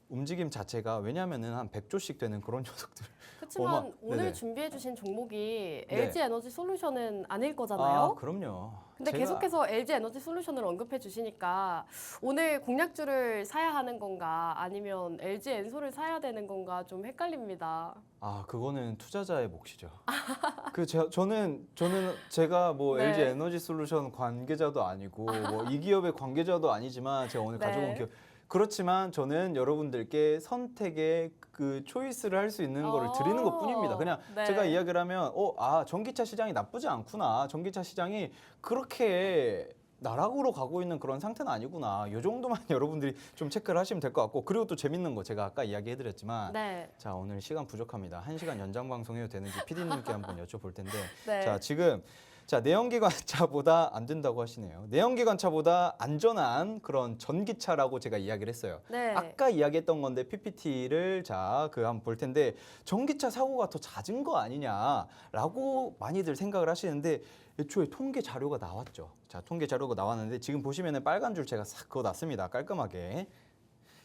움직임 자체가 왜냐하면은 한 100조씩 되는 그런 녀석들. 그렇지만 오늘 네네. 준비해주신 종목이 네. LG 에너지 솔루션은 아닐 거잖아요. 아, 그럼요. 근데 계속해서 LG 에너지 솔루션을 언급해 주시니까 오늘 공략주를 사야 하는 건가 아니면 LG 엔솔을 사야 되는 건가 좀 헷갈립니다. 그거는 투자자의 몫이죠. 저는 제가 뭐 네. LG 에너지 솔루션 관계자도 아니고 뭐 이 기업의 관계자도 아니지만 제가 오늘 가지고 온 네. 기업 그렇지만 저는 여러분들께 선택의 그 초이스를 할 수 있는 거를 드리는 것뿐입니다. 그냥 네. 제가 이야기를 하면 전기차 시장이 나쁘지 않구나. 전기차 시장이 그렇게 나락으로 가고 있는 그런 상태는 아니구나. 이 정도만 여러분들이 좀 체크를 하시면 될 것 같고 그리고 또 재밌는 거 제가 아까 이야기해드렸지만 네. 자, 오늘 시간 부족합니다. 1시간 연장 방송해도 되는지 PD님께 한번 여쭤볼 텐데 네. 자, 지금 내연기관차보다 안 된다고 하시네요. 내연기관차보다 안전한 그런 전기차라고 제가 이야기를 했어요. 네. 아까 이야기했던 건데 PPT를 한번 볼 텐데 전기차 사고가 더 잦은 거 아니냐라고 많이들 생각을 하시는데 애초에 통계 자료가 나왔죠. 자, 통계 자료가 나왔는데 지금 보시면은 빨간 줄 제가 싹 그어놨습니다. 깔끔하게.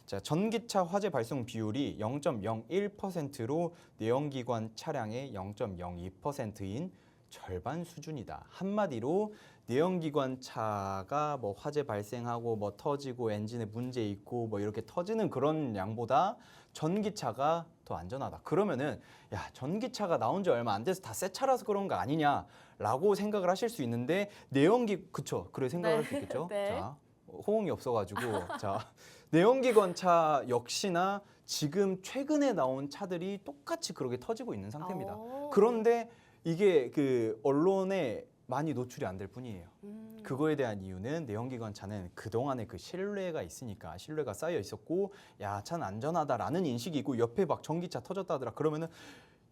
자, 전기차 화재 발생 비율이 0.01%로 내연기관 차량의 0.02%인 절반 수준이다. 한마디로 내연기관 차가 뭐 화재 발생하고 뭐 터지고 엔진에 문제 있고 뭐 이렇게 터지는 그런 양보다 전기차가 더 안전하다. 그러면은 야, 전기차가 나온 지 얼마 안 돼서 다 새 차라서 그런 거 아니냐라고 생각을 하실 수 있는데 그쵸? 그래 생각을 할 수 있겠죠? 네. 자, 호응이 없어가지고 자, 내연기관 차 역시나 지금 최근에 나온 차들이 똑같이 그렇게 터지고 있는 상태입니다. 그런데 이게 그 언론에 많이 노출이 안 될 뿐이에요. 그거에 대한 이유는 내연기관 차는 그동안의 그 신뢰가 있으니까 신뢰가 쌓여 있었고 야, 차는 안전하다라는 인식이 있고 옆에 막 전기차 터졌다더라 그러면은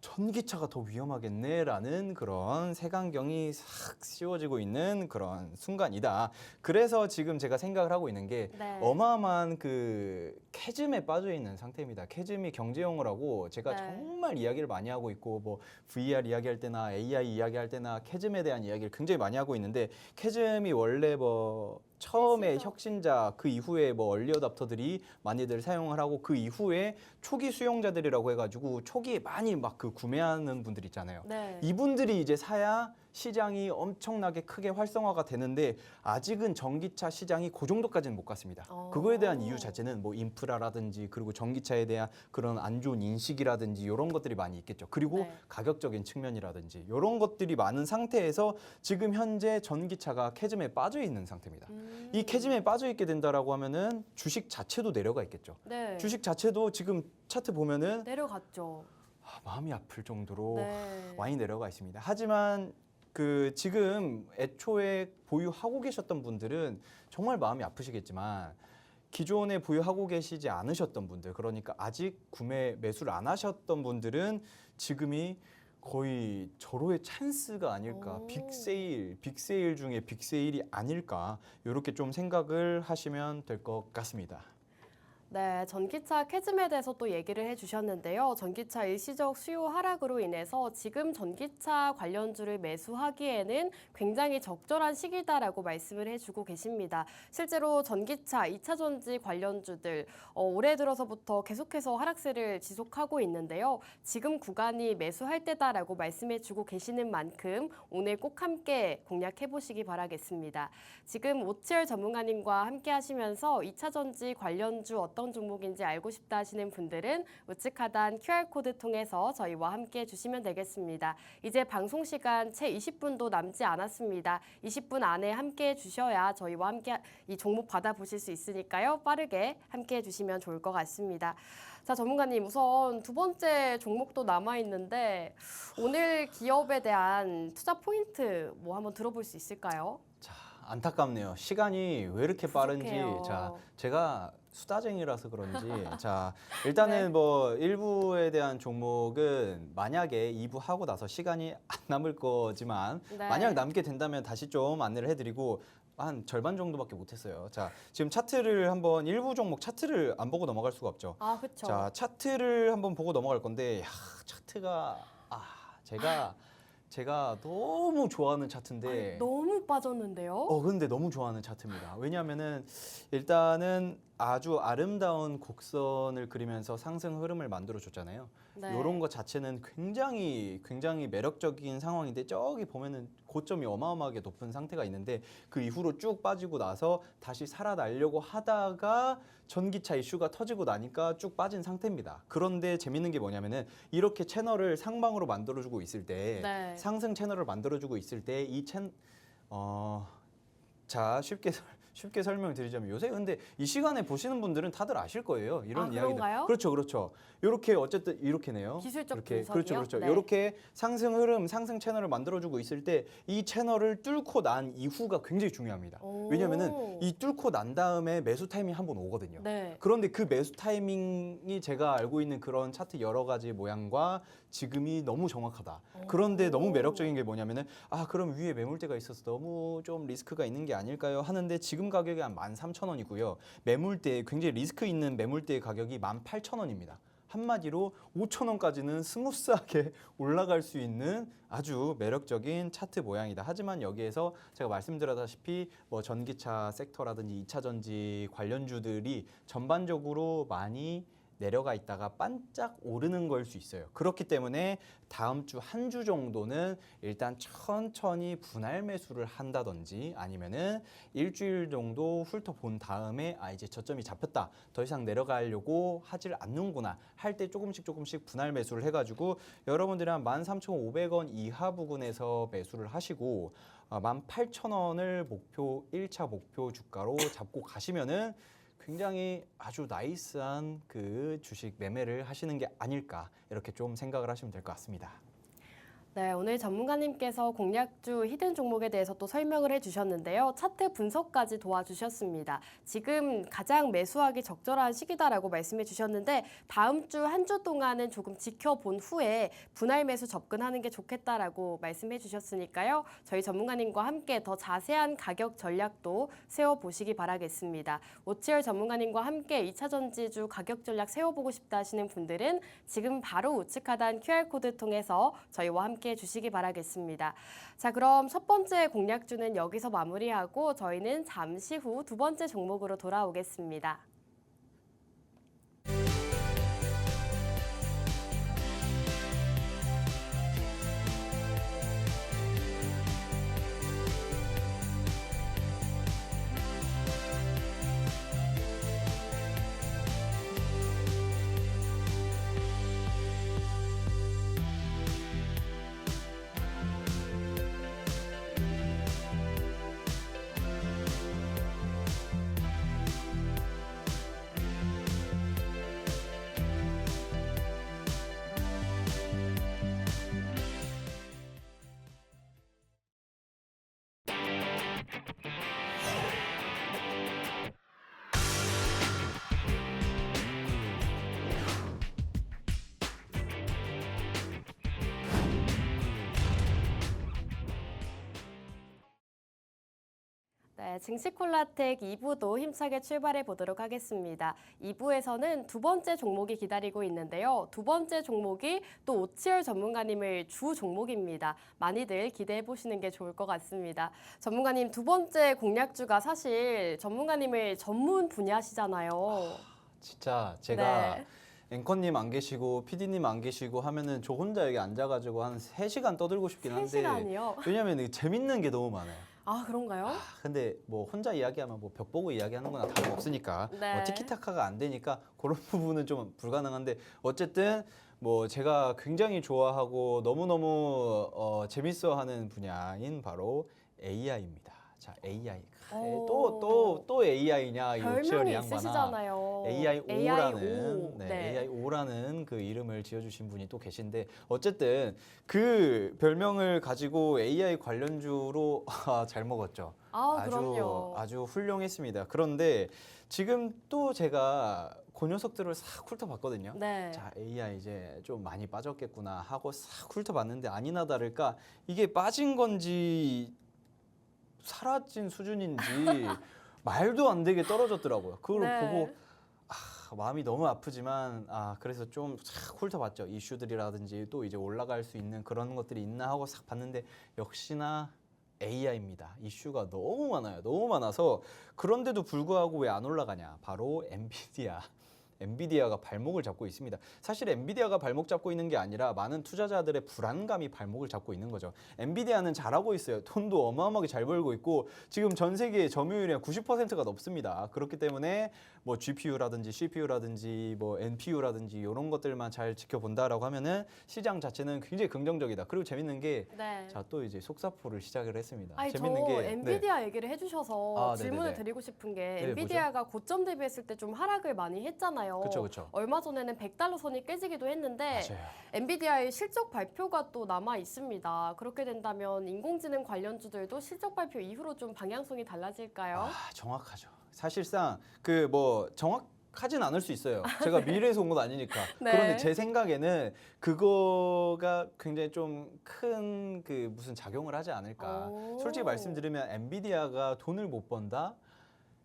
전기차가 더 위험하겠네라는 그런 색안경이 싹 씌워지고 있는 그런 순간이다. 그래서 지금 제가 생각을 하고 있는 게 네. 어마어마한 그 캐즘에 빠져 있는 상태입니다. 캐즘이 경제용어라고 제가 네. 정말 이야기를 많이 하고 있고 뭐 VR 이야기할 때나 AI 이야기할 때나 캐즘에 대한 이야기를 굉장히 많이 하고 있는데 캐즘이 원래 뭐 처음에 시죠. 혁신자 그 이후에 뭐 얼리 어답터들이 많이들 사용을 하고 그 이후에 초기 수용자들이라고 해가지고 초기에 많이 막 그 구매하는 분들 있잖아요. 네. 이분들이 이제 사야 시장이 엄청나게 크게 활성화가 되는데 아직은 전기차 시장이 그 정도까지는 못 갔습니다. 그거에 대한 이유 자체는 뭐 인프라라든지 그리고 전기차에 대한 그런 안 좋은 인식이라든지 이런 것들이 많이 있겠죠. 그리고 네. 가격적인 측면이라든지 이런 것들이 많은 상태에서 지금 현재 전기차가 캐즘에 빠져 있는 상태입니다. 이 캐즘에 빠져 있게 된다라고 하면은 주식 자체도 내려가 있겠죠. 네. 주식 자체도 지금 차트 보면은 내려갔죠. 마음이 아플 정도로 네. 많이 내려가 있습니다. 하지만 그 지금 애초에 보유하고 계셨던 분들은 정말 마음이 아프시겠지만 기존에 보유하고 계시지 않으셨던 분들, 그러니까 아직 구매 매수를 안 하셨던 분들은 지금이 거의 절호의 찬스가 아닐까, 오. 빅세일 중에 빅세일이 아닐까, 이렇게 좀 생각을 하시면 될 것 같습니다. 네, 전기차 캐즘에 대해서 또 얘기를 해주셨는데요. 전기차 일시적 수요 하락으로 인해서 지금 전기차 관련주를 매수하기에는 굉장히 적절한 시기다라고 말씀을 해주고 계십니다. 실제로 전기차, 2차 전지 관련주들 올해 들어서부터 계속해서 하락세를 지속하고 있는데요. 지금 구간이 매수할 때다라고 말씀해주고 계시는 만큼 오늘 꼭 함께 공략해 보시기 바라겠습니다. 지금 오치열 전문가님과 함께 하시면서 2차 전지 관련주 어떤 종목인지 알고 싶다 하시는 분들은 우측 하단 QR코드 통해서 저희와 함께 해주시면 되겠습니다. 이제 방송 시간 채 20분도 남지 않았습니다. 20분 안에 함께 해주셔야 저희와 함께 이 종목 받아보실 수 있으니까요. 빠르게 함께 해주시면 좋을 것 같습니다. 자, 전문가님 우선 두 번째 종목도 남아있는데 오늘 기업에 대한 투자 포인트 뭐 한번 들어볼 수 있을까요? 자, 안타깝네요. 시간이 왜 이렇게 빠른지. 부족해요. 자, 제가 수다쟁이라서 그런지. 자, 일단은 네. 뭐 1부에 대한 종목은 만약에 2부 하고 나서 시간이 안 남을 거지만 네. 만약 남게 된다면 다시 좀 안내를 해드리고 한 절반 정도밖에 못했어요. 자, 지금 차트를 한번 1부 종목 차트를 안 보고 넘어갈 수가 없죠. 아, 그렇죠. 자, 차트를 한번 보고 넘어갈 건데, 차트가 제가 너무 좋아하는 차트인데, 너무 빠졌는데요? 근데 너무 좋아하는 차트입니다. 왜냐하면은 일단은 아주 아름다운 곡선을 그리면서 상승 흐름을 만들어 줬잖아요. 네. 이런 것 자체는 굉장히 매력적인 상황인데 저기 보면은 고점이 어마어마하게 높은 상태가 있는데 그 이후로 쭉 빠지고 나서 다시 살아나려고 하다가 전기차 이슈가 터지고 나니까 쭉 빠진 상태입니다. 그런데 재밌는 게 뭐냐면은 이렇게 채널을 상방으로 만들어주고 있을 때 네. 상승 채널을 만들어주고 있을 때 자, 쉽게 설명드리자면 요새 근데 이 시간에 보시는 분들은 다들 아실 거예요. 이런 아, 이야기들. 그런가요? 그렇죠. 이렇게 어쨌든 이렇게네요. 기술적 이렇게 분석이요? 그렇죠. 네. 이렇게 상승 흐름, 상승 채널을 만들어주고 있을 때 이 채널을 뚫고 난 이후가 굉장히 중요합니다. 오. 왜냐면은 이 뚫고 난 다음에 매수 타이밍 한번 오거든요. 네. 그런데 그 매수 타이밍이 제가 알고 있는 그런 차트 여러 가지 모양과 지금이 너무 정확하다. 그런데 너무 매력적인 게 뭐냐면은 그럼 위에 매물대가 있어서 너무 좀 리스크가 있는 게 아닐까요? 하는데 지금 가격이 한 13,000원이고요. 매물대 굉장히 리스크 있는 매물대의 가격이 18,000원입니다. 한마디로 5,000원까지는 스무스하게 올라갈 수 있는 아주 매력적인 차트 모양이다. 하지만 여기에서 제가 말씀드렸다시피 뭐 전기차 섹터라든지 2차 전지 관련주들이 전반적으로 많이 내려가 있다가 반짝 오르는 걸 수 있어요. 그렇기 때문에 다음 주 한 주 정도는 일단 천천히 분할 매수를 한다든지 아니면은 일주일 정도 훑어본 다음에 이제 저점이 잡혔다. 더 이상 내려가려고 하질 않는구나. 할 때 조금씩 분할 매수를 해가지고 여러분들이 한 13,500원 이하 부근에서 매수를 하시고 18,000원을 목표 1차 목표 주가로 잡고 가시면은 굉장히 아주 나이스한 그 주식 매매를 하시는 게 아닐까 이렇게 좀 생각을 하시면 될 것 같습니다. 네, 오늘 전문가님께서 공략주 히든 종목에 대해서 또 설명을 해주셨는데요. 차트 분석까지 도와주셨습니다. 지금 가장 매수하기 적절한 시기다라고 말씀해 주셨는데 다음 주 한 주 동안은 조금 지켜본 후에 분할 매수 접근하는 게 좋겠다라고 말씀해 주셨으니까요. 저희 전문가님과 함께 더 자세한 가격 전략도 세워보시기 바라겠습니다. 오치열 전문가님과 함께 2차 전지주 가격 전략 세워보고 싶다 하시는 분들은 지금 바로 우측 하단 QR코드 통해서 저희와 함께 해주시기 바라겠습니다. 자, 그럼 첫 번째 공략주는 여기서 마무리하고 저희는 잠시 후 두 번째 종목으로 돌아오겠습니다. 네, 증시콜라텍 2부도 힘차게 출발해 보도록 하겠습니다. 2부에서는 두 번째 종목이 기다리고 있는데요. 두 번째 종목이 또 오치열 전문가님을 주 종목입니다. 많이들 기대해 보시는 게 좋을 것 같습니다. 전문가님 두 번째 공략주가 사실 전문가님의 전문 분야시잖아요. 진짜 제가 네. 앵커님 안 계시고 PD님 안 계시고 하면은 저 혼자 여기 앉아가지고 한 3시간 떠들고 싶긴 한데 3시간이요? 왜냐면 재밌는 게 너무 많아요. 아, 그런가요? 근데 뭐 혼자 이야기하면 뭐 벽 보고 이야기하는 거나 다름없으니까 네. 뭐 티키타카가 안 되니까 그런 부분은 좀 불가능한데 어쨌든 뭐 제가 굉장히 좋아하고 너무너무 재밌어하는 분야인 바로 AI입니다. 자, AI. 또 AI냐 이 오치열 별명이 양반아. 있으시잖아요. AIO라는 네. AIO라는 그 이름을 지어주신 분이 또 계신데 어쨌든 그 별명을 가지고 AI 관련주로 잘 먹었죠. 아, 그럼요. 아주 훌륭했습니다. 그런데 지금 또 제가 그 녀석들을 싹 훑어봤거든요. 네. 자, AI 이제 좀 많이 빠졌겠구나 하고 싹 훑어봤는데 아니나 다를까 이게 빠진 건지 사라진 수준인지 말도 안 되게 떨어졌더라고요. 그걸 네. 보고 마음이 너무 아프지만 그래서 좀 싹 훑어봤죠. 이슈들이라든지 또 이제 올라갈 수 있는 그런 것들이 있나 하고 싹 봤는데 역시나 AI입니다. 이슈가 너무 많아요. 너무 많아서 그런데도 불구하고 왜 안 올라가냐? 바로 엔비디아. 엔비디아가 발목을 잡고 있습니다. 사실 엔비디아가 발목 잡고 있는 게 아니라 많은 투자자들의 불안감이 발목을 잡고 있는 거죠. 엔비디아는 잘하고 있어요. 돈도 어마어마하게 잘 벌고 있고 지금 전 세계 점유율이 90%가 넘습니다. 그렇기 때문에 뭐 GPU라든지 CPU라든지 뭐 NPU라든지 이런 것들만 잘 지켜본다라고 하면은 시장 자체는 굉장히 긍정적이다. 그리고 재밌는 게 네. 자, 또 이제 속사포를 시작을 했습니다. 아니, 재밌는 저 게 엔비디아 얘기를 해주셔서 질문을 네네네. 드리고 싶은 게 네, 엔비디아가 고점 대비했을 때 좀 하락을 많이 했잖아요. 그렇죠. 얼마 전에는 100달러 선이 깨지기도 했는데 맞아요. 엔비디아의 실적 발표가 또 남아 있습니다. 그렇게 된다면 인공지능 관련주들도 실적 발표 이후로 좀 방향성이 달라질까요? 정확하죠. 사실상 그 뭐 정확하진 않을 수 있어요. 제가 미래에서 온 건 아니니까. 네. 그런데 제 생각에는 그거가 굉장히 좀 큰 그 무슨 작용을 하지 않을까. 오. 솔직히 말씀드리면 엔비디아가 돈을 못 번다?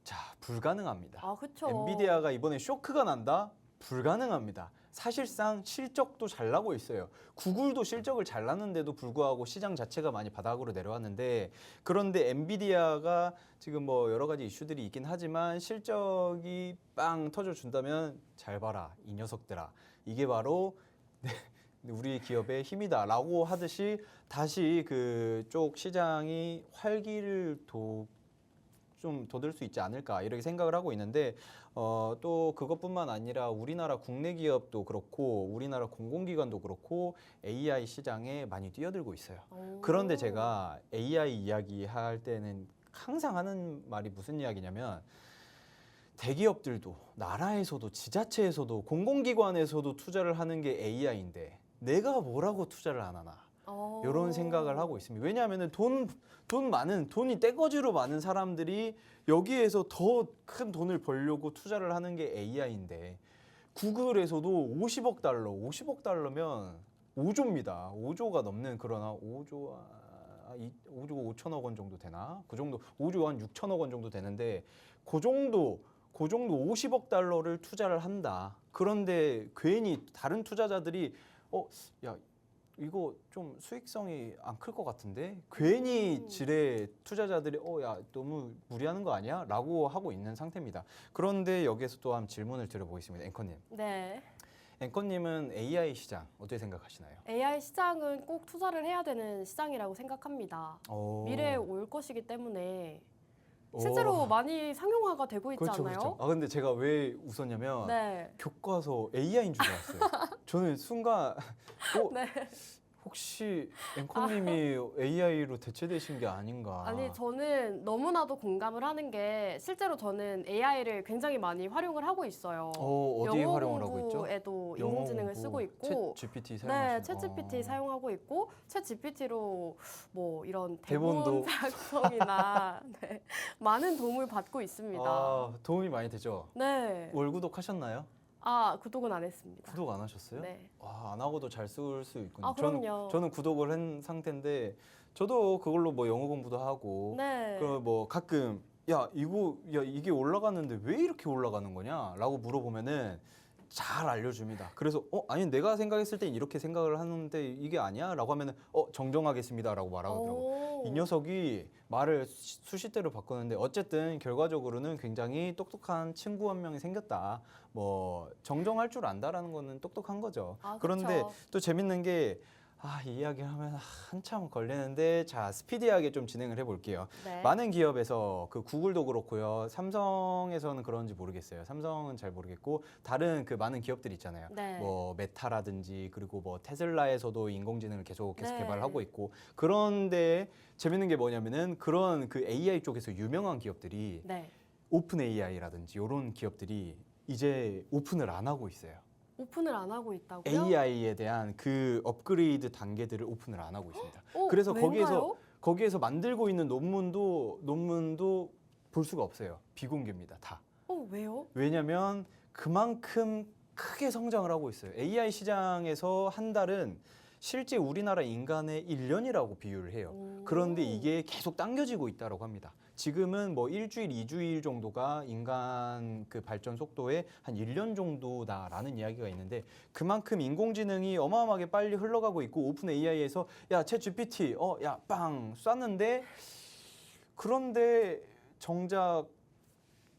자, 불가능합니다. 아, 그렇죠. 엔비디아가 이번에 쇼크가 난다? 불가능합니다. 사실상 실적도 잘 나고 있어요. 구글도 실적을 잘 나는데도 불구하고 시장 자체가 많이 바닥으로 내려왔는데 그런데 엔비디아가 지금 뭐 여러 가지 이슈들이 있긴 하지만 실적이 빵 터져준다면 잘 봐라 이 녀석들아. 이게 바로 우리 기업의 힘이다라고 하듯이 다시 그쪽 시장이 활기를 좀 돋을 수 있지 않을까 이렇게 생각을 하고 있는데 또 그것뿐만 아니라 우리나라 국내 기업도 그렇고 우리나라 공공기관도 그렇고 AI 시장에 많이 뛰어들고 있어요. 오. 그런데 제가 AI 이야기할 때는 항상 하는 말이 무슨 이야기냐면 대기업들도 나라에서도 지자체에서도 공공기관에서도 투자를 하는 게 AI인데 내가 뭐라고 투자를 안 하나. 이런 생각을 하고 있습니다. 왜냐하면 돈이 떼거지로 많은 사람들이 여기에서 더 큰 돈을 벌려고 투자를 하는 게 AI인데 구글에서도 50억 달러면 5조입니다. 5조가 넘는 그런 5조 5천억 원 정도 되나? 그 정도 5조 한 6천억 원 정도 되는데 그 정도 50억 달러를 투자를 한다. 그런데 괜히 다른 투자자들이 야 이거 좀 수익성이 안 클 것 같은데 괜히 지레 투자자들이 야 너무 무리하는 거 아니야? 라고 하고 있는 상태입니다. 그런데 여기에서 또 한 질문을 드려보겠습니다. 앵커님. 네. 앵커님은 AI 시장 어떻게 생각하시나요? AI 시장은 꼭 투자를 해야 되는 시장이라고 생각합니다. 미래에 올 것이기 때문에 실제로 많이 상용화가 되고 있지 그렇죠, 않나요? 그렇죠. 근데 제가 왜 웃었냐면 네. 교과서 AI인 줄 알았어요. 저는 순간 네. 혹시 앵커님이 AI로 대체되신 게 아닌가. 아니 저는 너무나도 공감을 하는 게 실제로 저는 AI를 굉장히 많이 활용을 하고 있어요. 어디에 영어 활용을 하고 있죠? 공부에도 영어 인공지능을 공부, 쓰고 있고 챗 GPT 네, 사용하시는 챗 GPT 사용하고 있고 챗 GPT로 뭐 이런 대본도. 대본 작성이나 네, 많은 도움을 받고 있습니다. 도움이 많이 되죠? 네. 월 구독하셨나요? 구독은 안 했습니다. 구독 안 하셨어요? 네. 안 하고도 잘 쓸 수 있군요. 그럼요. 저는 구독을 한 상태인데 저도 그걸로 뭐 영어 공부도 하고 네. 그 뭐 가끔 이게 올라가는데 왜 이렇게 올라가는 거냐라고 물어보면은 잘 알려줍니다. 그래서 아니 내가 생각했을 땐 이렇게 생각을 하는데 이게 아니야라고 하면은 정정하겠습니다라고 말하더라고. 이 녀석이 말을 수시대로 바꾸는데 어쨌든 결과적으로는 굉장히 똑똑한 친구 한 명이 생겼다. 뭐 정정할 줄 안다라는 거는 똑똑한 거죠. 그런데 그쵸. 또 재밌는 게 이 이야기를 하면 한참 걸리는데 자 스피디하게 좀 진행을 해볼게요. 네. 많은 기업에서 그 구글도 그렇고요. 삼성에서는 그런지 모르겠어요. 삼성은 잘 모르겠고 다른 그 많은 기업들이 있잖아요. 네. 뭐 메타라든지 그리고 뭐 테슬라에서도 인공지능을 계속 네. 개발하고 있고 그런데 재밌는 게 뭐냐면은 그런 그 AI 쪽에서 유명한 기업들이 네. 오픈 AI라든지 이런 기업들이 이제 오픈을 안 하고 있어요. 오픈을 안 하고 있다고요? AI에 대한 그 업그레이드 단계들을 오픈을 안 하고 있습니다. 그래서 왠가요? 거기에서 만들고 있는 논문도 볼 수가 없어요. 비공개입니다. 다. 왜요? 왜냐하면 그만큼 크게 성장을 하고 있어요. AI 시장에서 한 달은 실제 우리나라 인간의 1년이라고 비유를 해요. 그런데 이게 계속 당겨지고 있다고 합니다. 지금은 뭐 일주일, 2주일 정도가 인간 그 발전 속도의 한 1년 정도다라는 이야기가 있는데 그만큼 인공지능이 어마어마하게 빨리 흘러가고 있고 오픈 AI에서 챗 GPT 빵 쐈는데 그런데 정작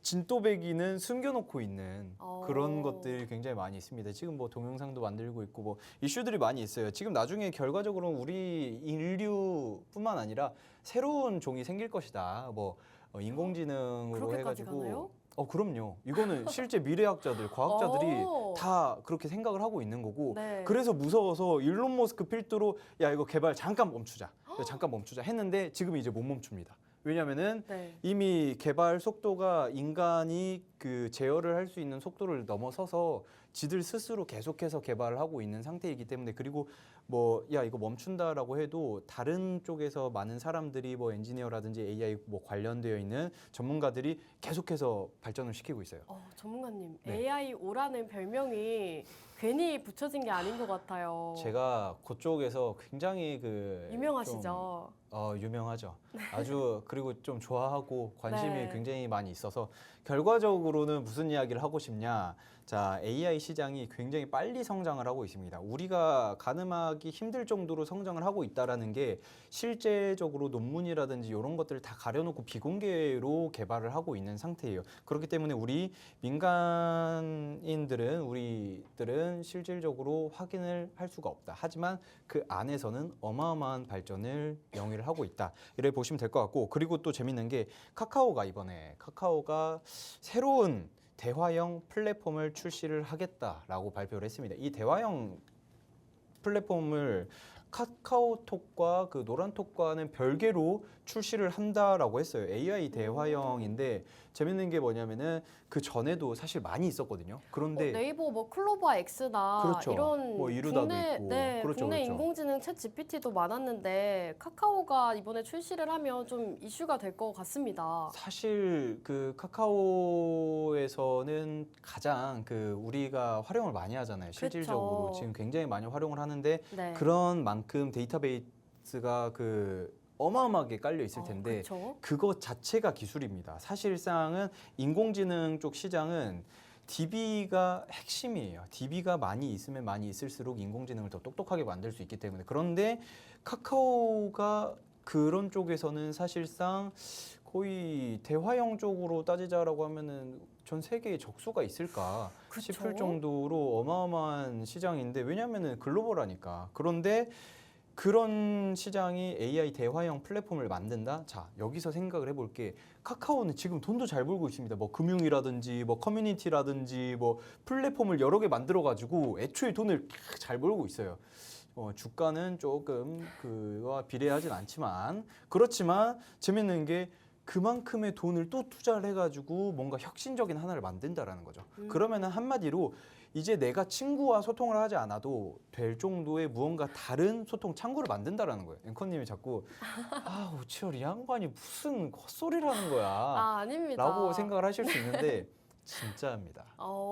진또배기는 숨겨놓고 있는 그런 것들이 굉장히 많이 있습니다. 지금 뭐 동영상도 만들고 있고 뭐 이슈들이 많이 있어요. 지금 나중에 결과적으로는 우리 인류뿐만 아니라 새로운 종이 생길 것이다. 뭐 인공지능으로 그렇게까지 해가지고 가나요? 그럼요. 이거는 실제 미래학자들, 과학자들이 다 그렇게 생각을 하고 있는 거고 네. 그래서 무서워서 일론 머스크 필두로 이거 개발 잠깐 멈추자. 잠깐 멈추자 했는데 지금 이제 못 멈춥니다. 왜냐면은 네. 이미 개발 속도가 인간이 그 제어를 할 수 있는 속도를 넘어서서 지들 스스로 계속해서 개발을 하고 있는 상태이기 때문에 그리고 뭐 이거 멈춘다라고 해도 다른 쪽에서 많은 사람들이 뭐 엔지니어라든지 AI 뭐 관련되어 있는 전문가들이 계속해서 발전을 시키고 있어요. 전문가님, 네. AI 오라는 별명이 괜히 붙여진 게 아닌 것 같아요. 제가 그쪽에서 굉장히 유명하시죠? 유명하죠. 아주 그리고 좀 좋아하고 관심이 네. 굉장히 많이 있어서 결과적으로는 무슨 이야기를 하고 싶냐. 자, AI 시장이 굉장히 빨리 성장을 하고 있습니다. 우리가 가늠하기 힘들 정도로 성장을 하고 있다라는 게 실제적으로 논문이라든지 이런 것들을 다 가려놓고 비공개로 개발을 하고 있는 상태예요. 그렇기 때문에 우리들은 실질적으로 확인을 할 수가 없다. 하지만 그 안에서는 어마어마한 발전을 영위를 하고 있다. 이래 보시면 될 것 같고 그리고 또 재밌는 게 카카오가 새로운 대화형 플랫폼을 출시를 하겠다라고 발표를 했습니다. 이 대화형 플랫폼을 카카오톡과 그 노란톡과는 별개로 출시를 한다라고 했어요. AI 대화형인데 재밌는 게 뭐냐면은 그 전에도 사실 많이 있었거든요. 그런데 네이버 뭐 클로바 X나 그렇죠. 이런 뭐 이루다도 국내 있고. 네, 그렇죠, 국내 그렇죠. 인공지능 챗 GPT도 많았는데 카카오가 이번에 출시를 하면 좀 이슈가 될 것 같습니다. 사실 그 카카오에서는 가장 그 우리가 활용을 많이 하잖아요. 실질적으로 그쵸. 지금 굉장히 많이 활용을 하는데 네. 그런 만큼 데이터베이스가 그 어마어마하게 깔려 있을 텐데 그렇죠. 그것 자체가 기술입니다. 사실상은 인공지능 쪽 시장은 DB가 핵심이에요. DB가 많이 있으면 많이 있을수록 인공지능을 더 똑똑하게 만들 수 있기 때문에. 그런데 카카오가 그런 쪽에서는 사실상 거의 대화형 쪽으로 따지자라고 하면은 전 세계에 적수가 있을까 그쵸. 싶을 정도로 어마어마한 시장인데 왜냐하면은 글로벌하니까. 그런데 그런 시장이 AI 대화형 플랫폼을 만든다? 자, 여기서 생각을 해볼게. 카카오는 지금 돈도 잘 벌고 있습니다. 뭐 금융이라든지 뭐 커뮤니티라든지 뭐 플랫폼을 여러 개 만들어가지고 애초에 돈을 잘 벌고 있어요. 주가는 조금 그와 비례하진 않지만 그렇지만 재밌는 게 그만큼의 돈을 또 투자를 해가지고 뭔가 혁신적인 하나를 만든다라는 거죠. 그러면은 한마디로 이제 내가 친구와 소통을 하지 않아도 될 정도의 무언가 다른 소통 창구를 만든다라는 거예요. 앵커님이 자꾸 오치열 이 양반이 무슨 헛소리라는 거야 아닙니다. 라고 생각을 하실 수 있는데 진짜입니다.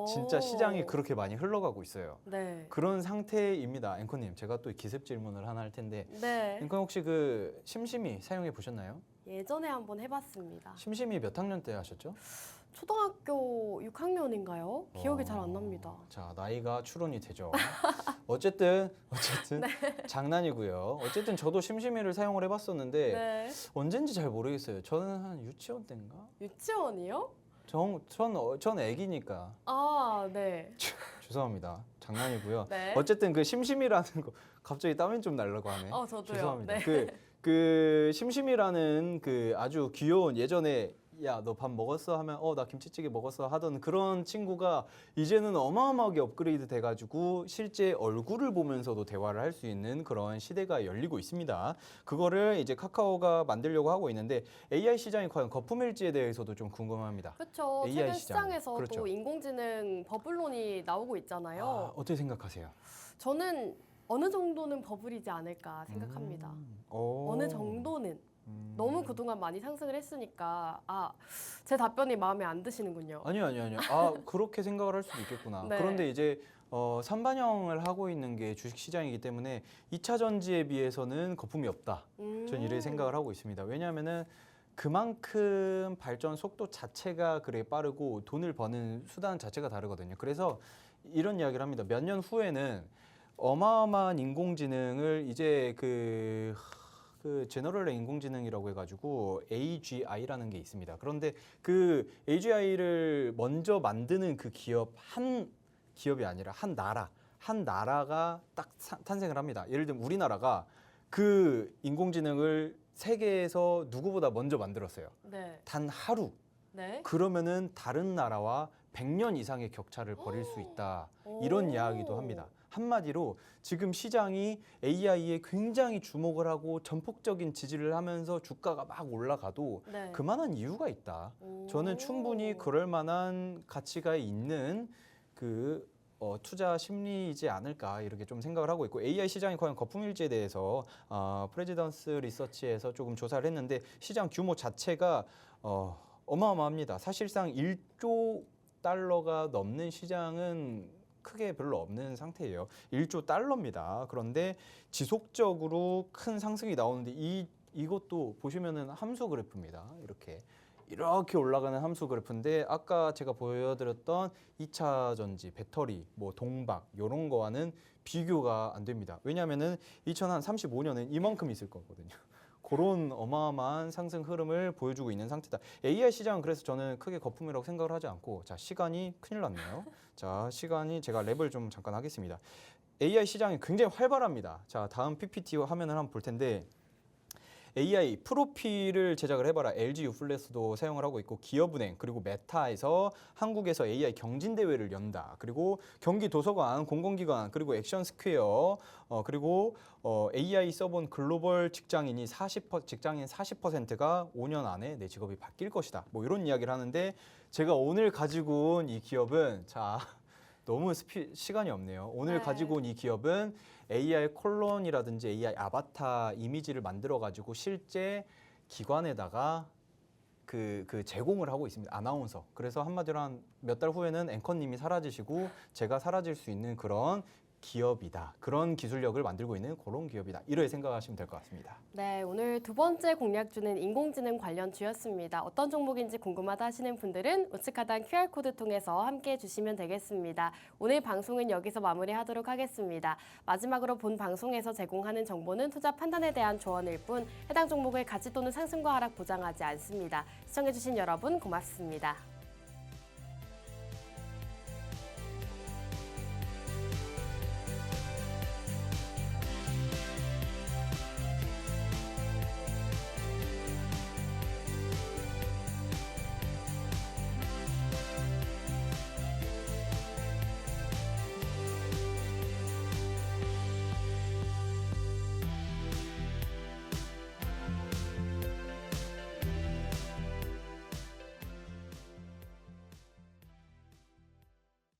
진짜 시장이 그렇게 많이 흘러가고 있어요. 네. 그런 상태입니다. 앵커님, 제가 또 기습 질문을 하나 할 텐데 네. 앵커 혹시 그 심심이 사용해 보셨나요? 예전에 한번 해봤습니다. 심심이 몇 학년 때 하셨죠? 초등학교 6학년인가요? 기억이 잘 안 납니다. 자, 나이가 추론이 되죠. 어쨌든 장난이고요. 어쨌든 저도 심심이를 사용을 해봤었는데 네. 언젠지 잘 모르겠어요. 저는 한 유치원 때인가? 유치원이요? 전 애기니까 아, 네. 죄송합니다. 장난이고요. 네. 어쨌든 그 심심이라는 거 갑자기 땀이 좀 날라고 하네. 저도요. 죄송합니다. 네. 그 심심이라는 그 아주 귀여운 예전에 야, 너 밥 먹었어? 하면 나 김치찌개 먹었어 하던 그런 친구가 이제는 어마어마하게 업그레이드 돼가지고 실제 얼굴을 보면서도 대화를 할 수 있는 그런 시대가 열리고 있습니다. 그거를 이제 카카오가 만들려고 하고 있는데 AI 시장이 과연 거품일지에 대해서도 좀 궁금합니다. 그렇죠. AI 최근 시장. 시장에서도 그렇죠. 인공지능 버블론이 나오고 있잖아요. 어떻게 생각하세요? 저는 어느 정도는 버블이지 않을까 생각합니다. 어느 정도는. 너무 그동안 많이 상승을 했으니까 제 답변이 마음에 안 드시는군요. 아니요. 그렇게 생각을 할 수도 있겠구나. 네. 그런데 이제 선반영을 하고 있는 게 주식 시장이기 때문에 2차 전지에 비해서는 거품이 없다. 전 이렇게 생각을 하고 있습니다. 왜냐하면은 그만큼 발전 속도 자체가 그래 빠르고 돈을 버는 수단 자체가 다르거든요. 그래서 이런 이야기를 합니다. 몇 년 후에는 어마어마한 인공지능을 이제 그 제너럴 인공지능이라고 해가지고 AGI라는 게 있습니다. 그런데 그 AGI를 먼저 만드는 그 한 기업이 아니라 한 나라가 딱 탄생을 합니다. 예를 들면 우리나라가 그 인공지능을 세계에서 누구보다 먼저 만들었어요. 네. 단 하루. 네. 그러면은 다른 나라와 100년 이상의 격차를 벌일 수 있다. 이런 이야기도 합니다. 한마디로 지금 시장이 AI에 굉장히 주목을 하고 전폭적인 지지를 하면서 주가가 막 올라가도 네. 그만한 이유가 있다. 저는 충분히 그럴 만한 가치가 있는 그 투자 심리이지 않을까 이렇게 좀 생각을 하고 있고 AI 시장이 과연 거품일지에 대해서 프레지던스 리서치에서 조금 조사를 했는데 시장 규모 자체가 어마어마합니다. 사실상 1조 달러가 넘는 시장은 크게 별로 없는 상태예요. 1조 달러입니다. 그런데 지속적으로 큰 상승이 나오는데 이것도 보시면은 함수 그래프입니다. 이렇게 올라가는 함수 그래프인데 아까 제가 보여드렸던 2차 전지, 배터리, 뭐 동박 이런 거와는 비교가 안 됩니다. 왜냐하면은 2035년은 이만큼 있을 거거든요. 그런 어마어마한 상승 흐름을 보여주고 있는 상태다. AI 시장은 그래서 저는 크게 거품이라고 생각을 하지 않고 자 시간이 큰일 났네요. 자 시간이 제가 랩을 좀 잠깐 하겠습니다. AI 시장이 굉장히 활발합니다. 자 다음 PPT 화면을 한번 볼 텐데 AI 프로필을 제작을 해봐라. LG U 플러스도 사용을 하고 있고 기업은행 그리고 메타에서 한국에서 AI 경진대회를 연다. 그리고 경기도서관, 공공기관 그리고 액션스퀘어 그리고 AI 써본 글로벌 직장인 40%가 5년 안에 내 직업이 바뀔 것이다. 뭐 이런 이야기를 하는데 제가 오늘 가지고 온 이 기업은 자 너무 시간이 없네요. 오늘 네. 가지고 온 이 기업은 AI 콜론이라든지 AI 아바타 이미지를 만들어 가지고 실제 기관에다가 그 제공을 하고 있습니다. 아나운서. 그래서 한마디로 한 몇 달 후에는 앵커님이 사라지시고 제가 사라질 수 있는 그런 기업이다. 그런 기술력을 만들고 있는 그런 기업이다. 이렇게 생각하시면 될 것 같습니다. 네, 오늘 두 번째 공략주는 인공지능 관련주였습니다. 어떤 종목인지 궁금하다 하시는 분들은 우측 하단 QR코드 통해서 함께해 주시면 되겠습니다. 오늘 방송은 여기서 마무리하도록 하겠습니다. 마지막으로 본 방송에서 제공하는 정보는 투자 판단에 대한 조언일 뿐 해당 종목의 가치 또는 상승과 하락 보장하지 않습니다. 시청해 주신 여러분 고맙습니다.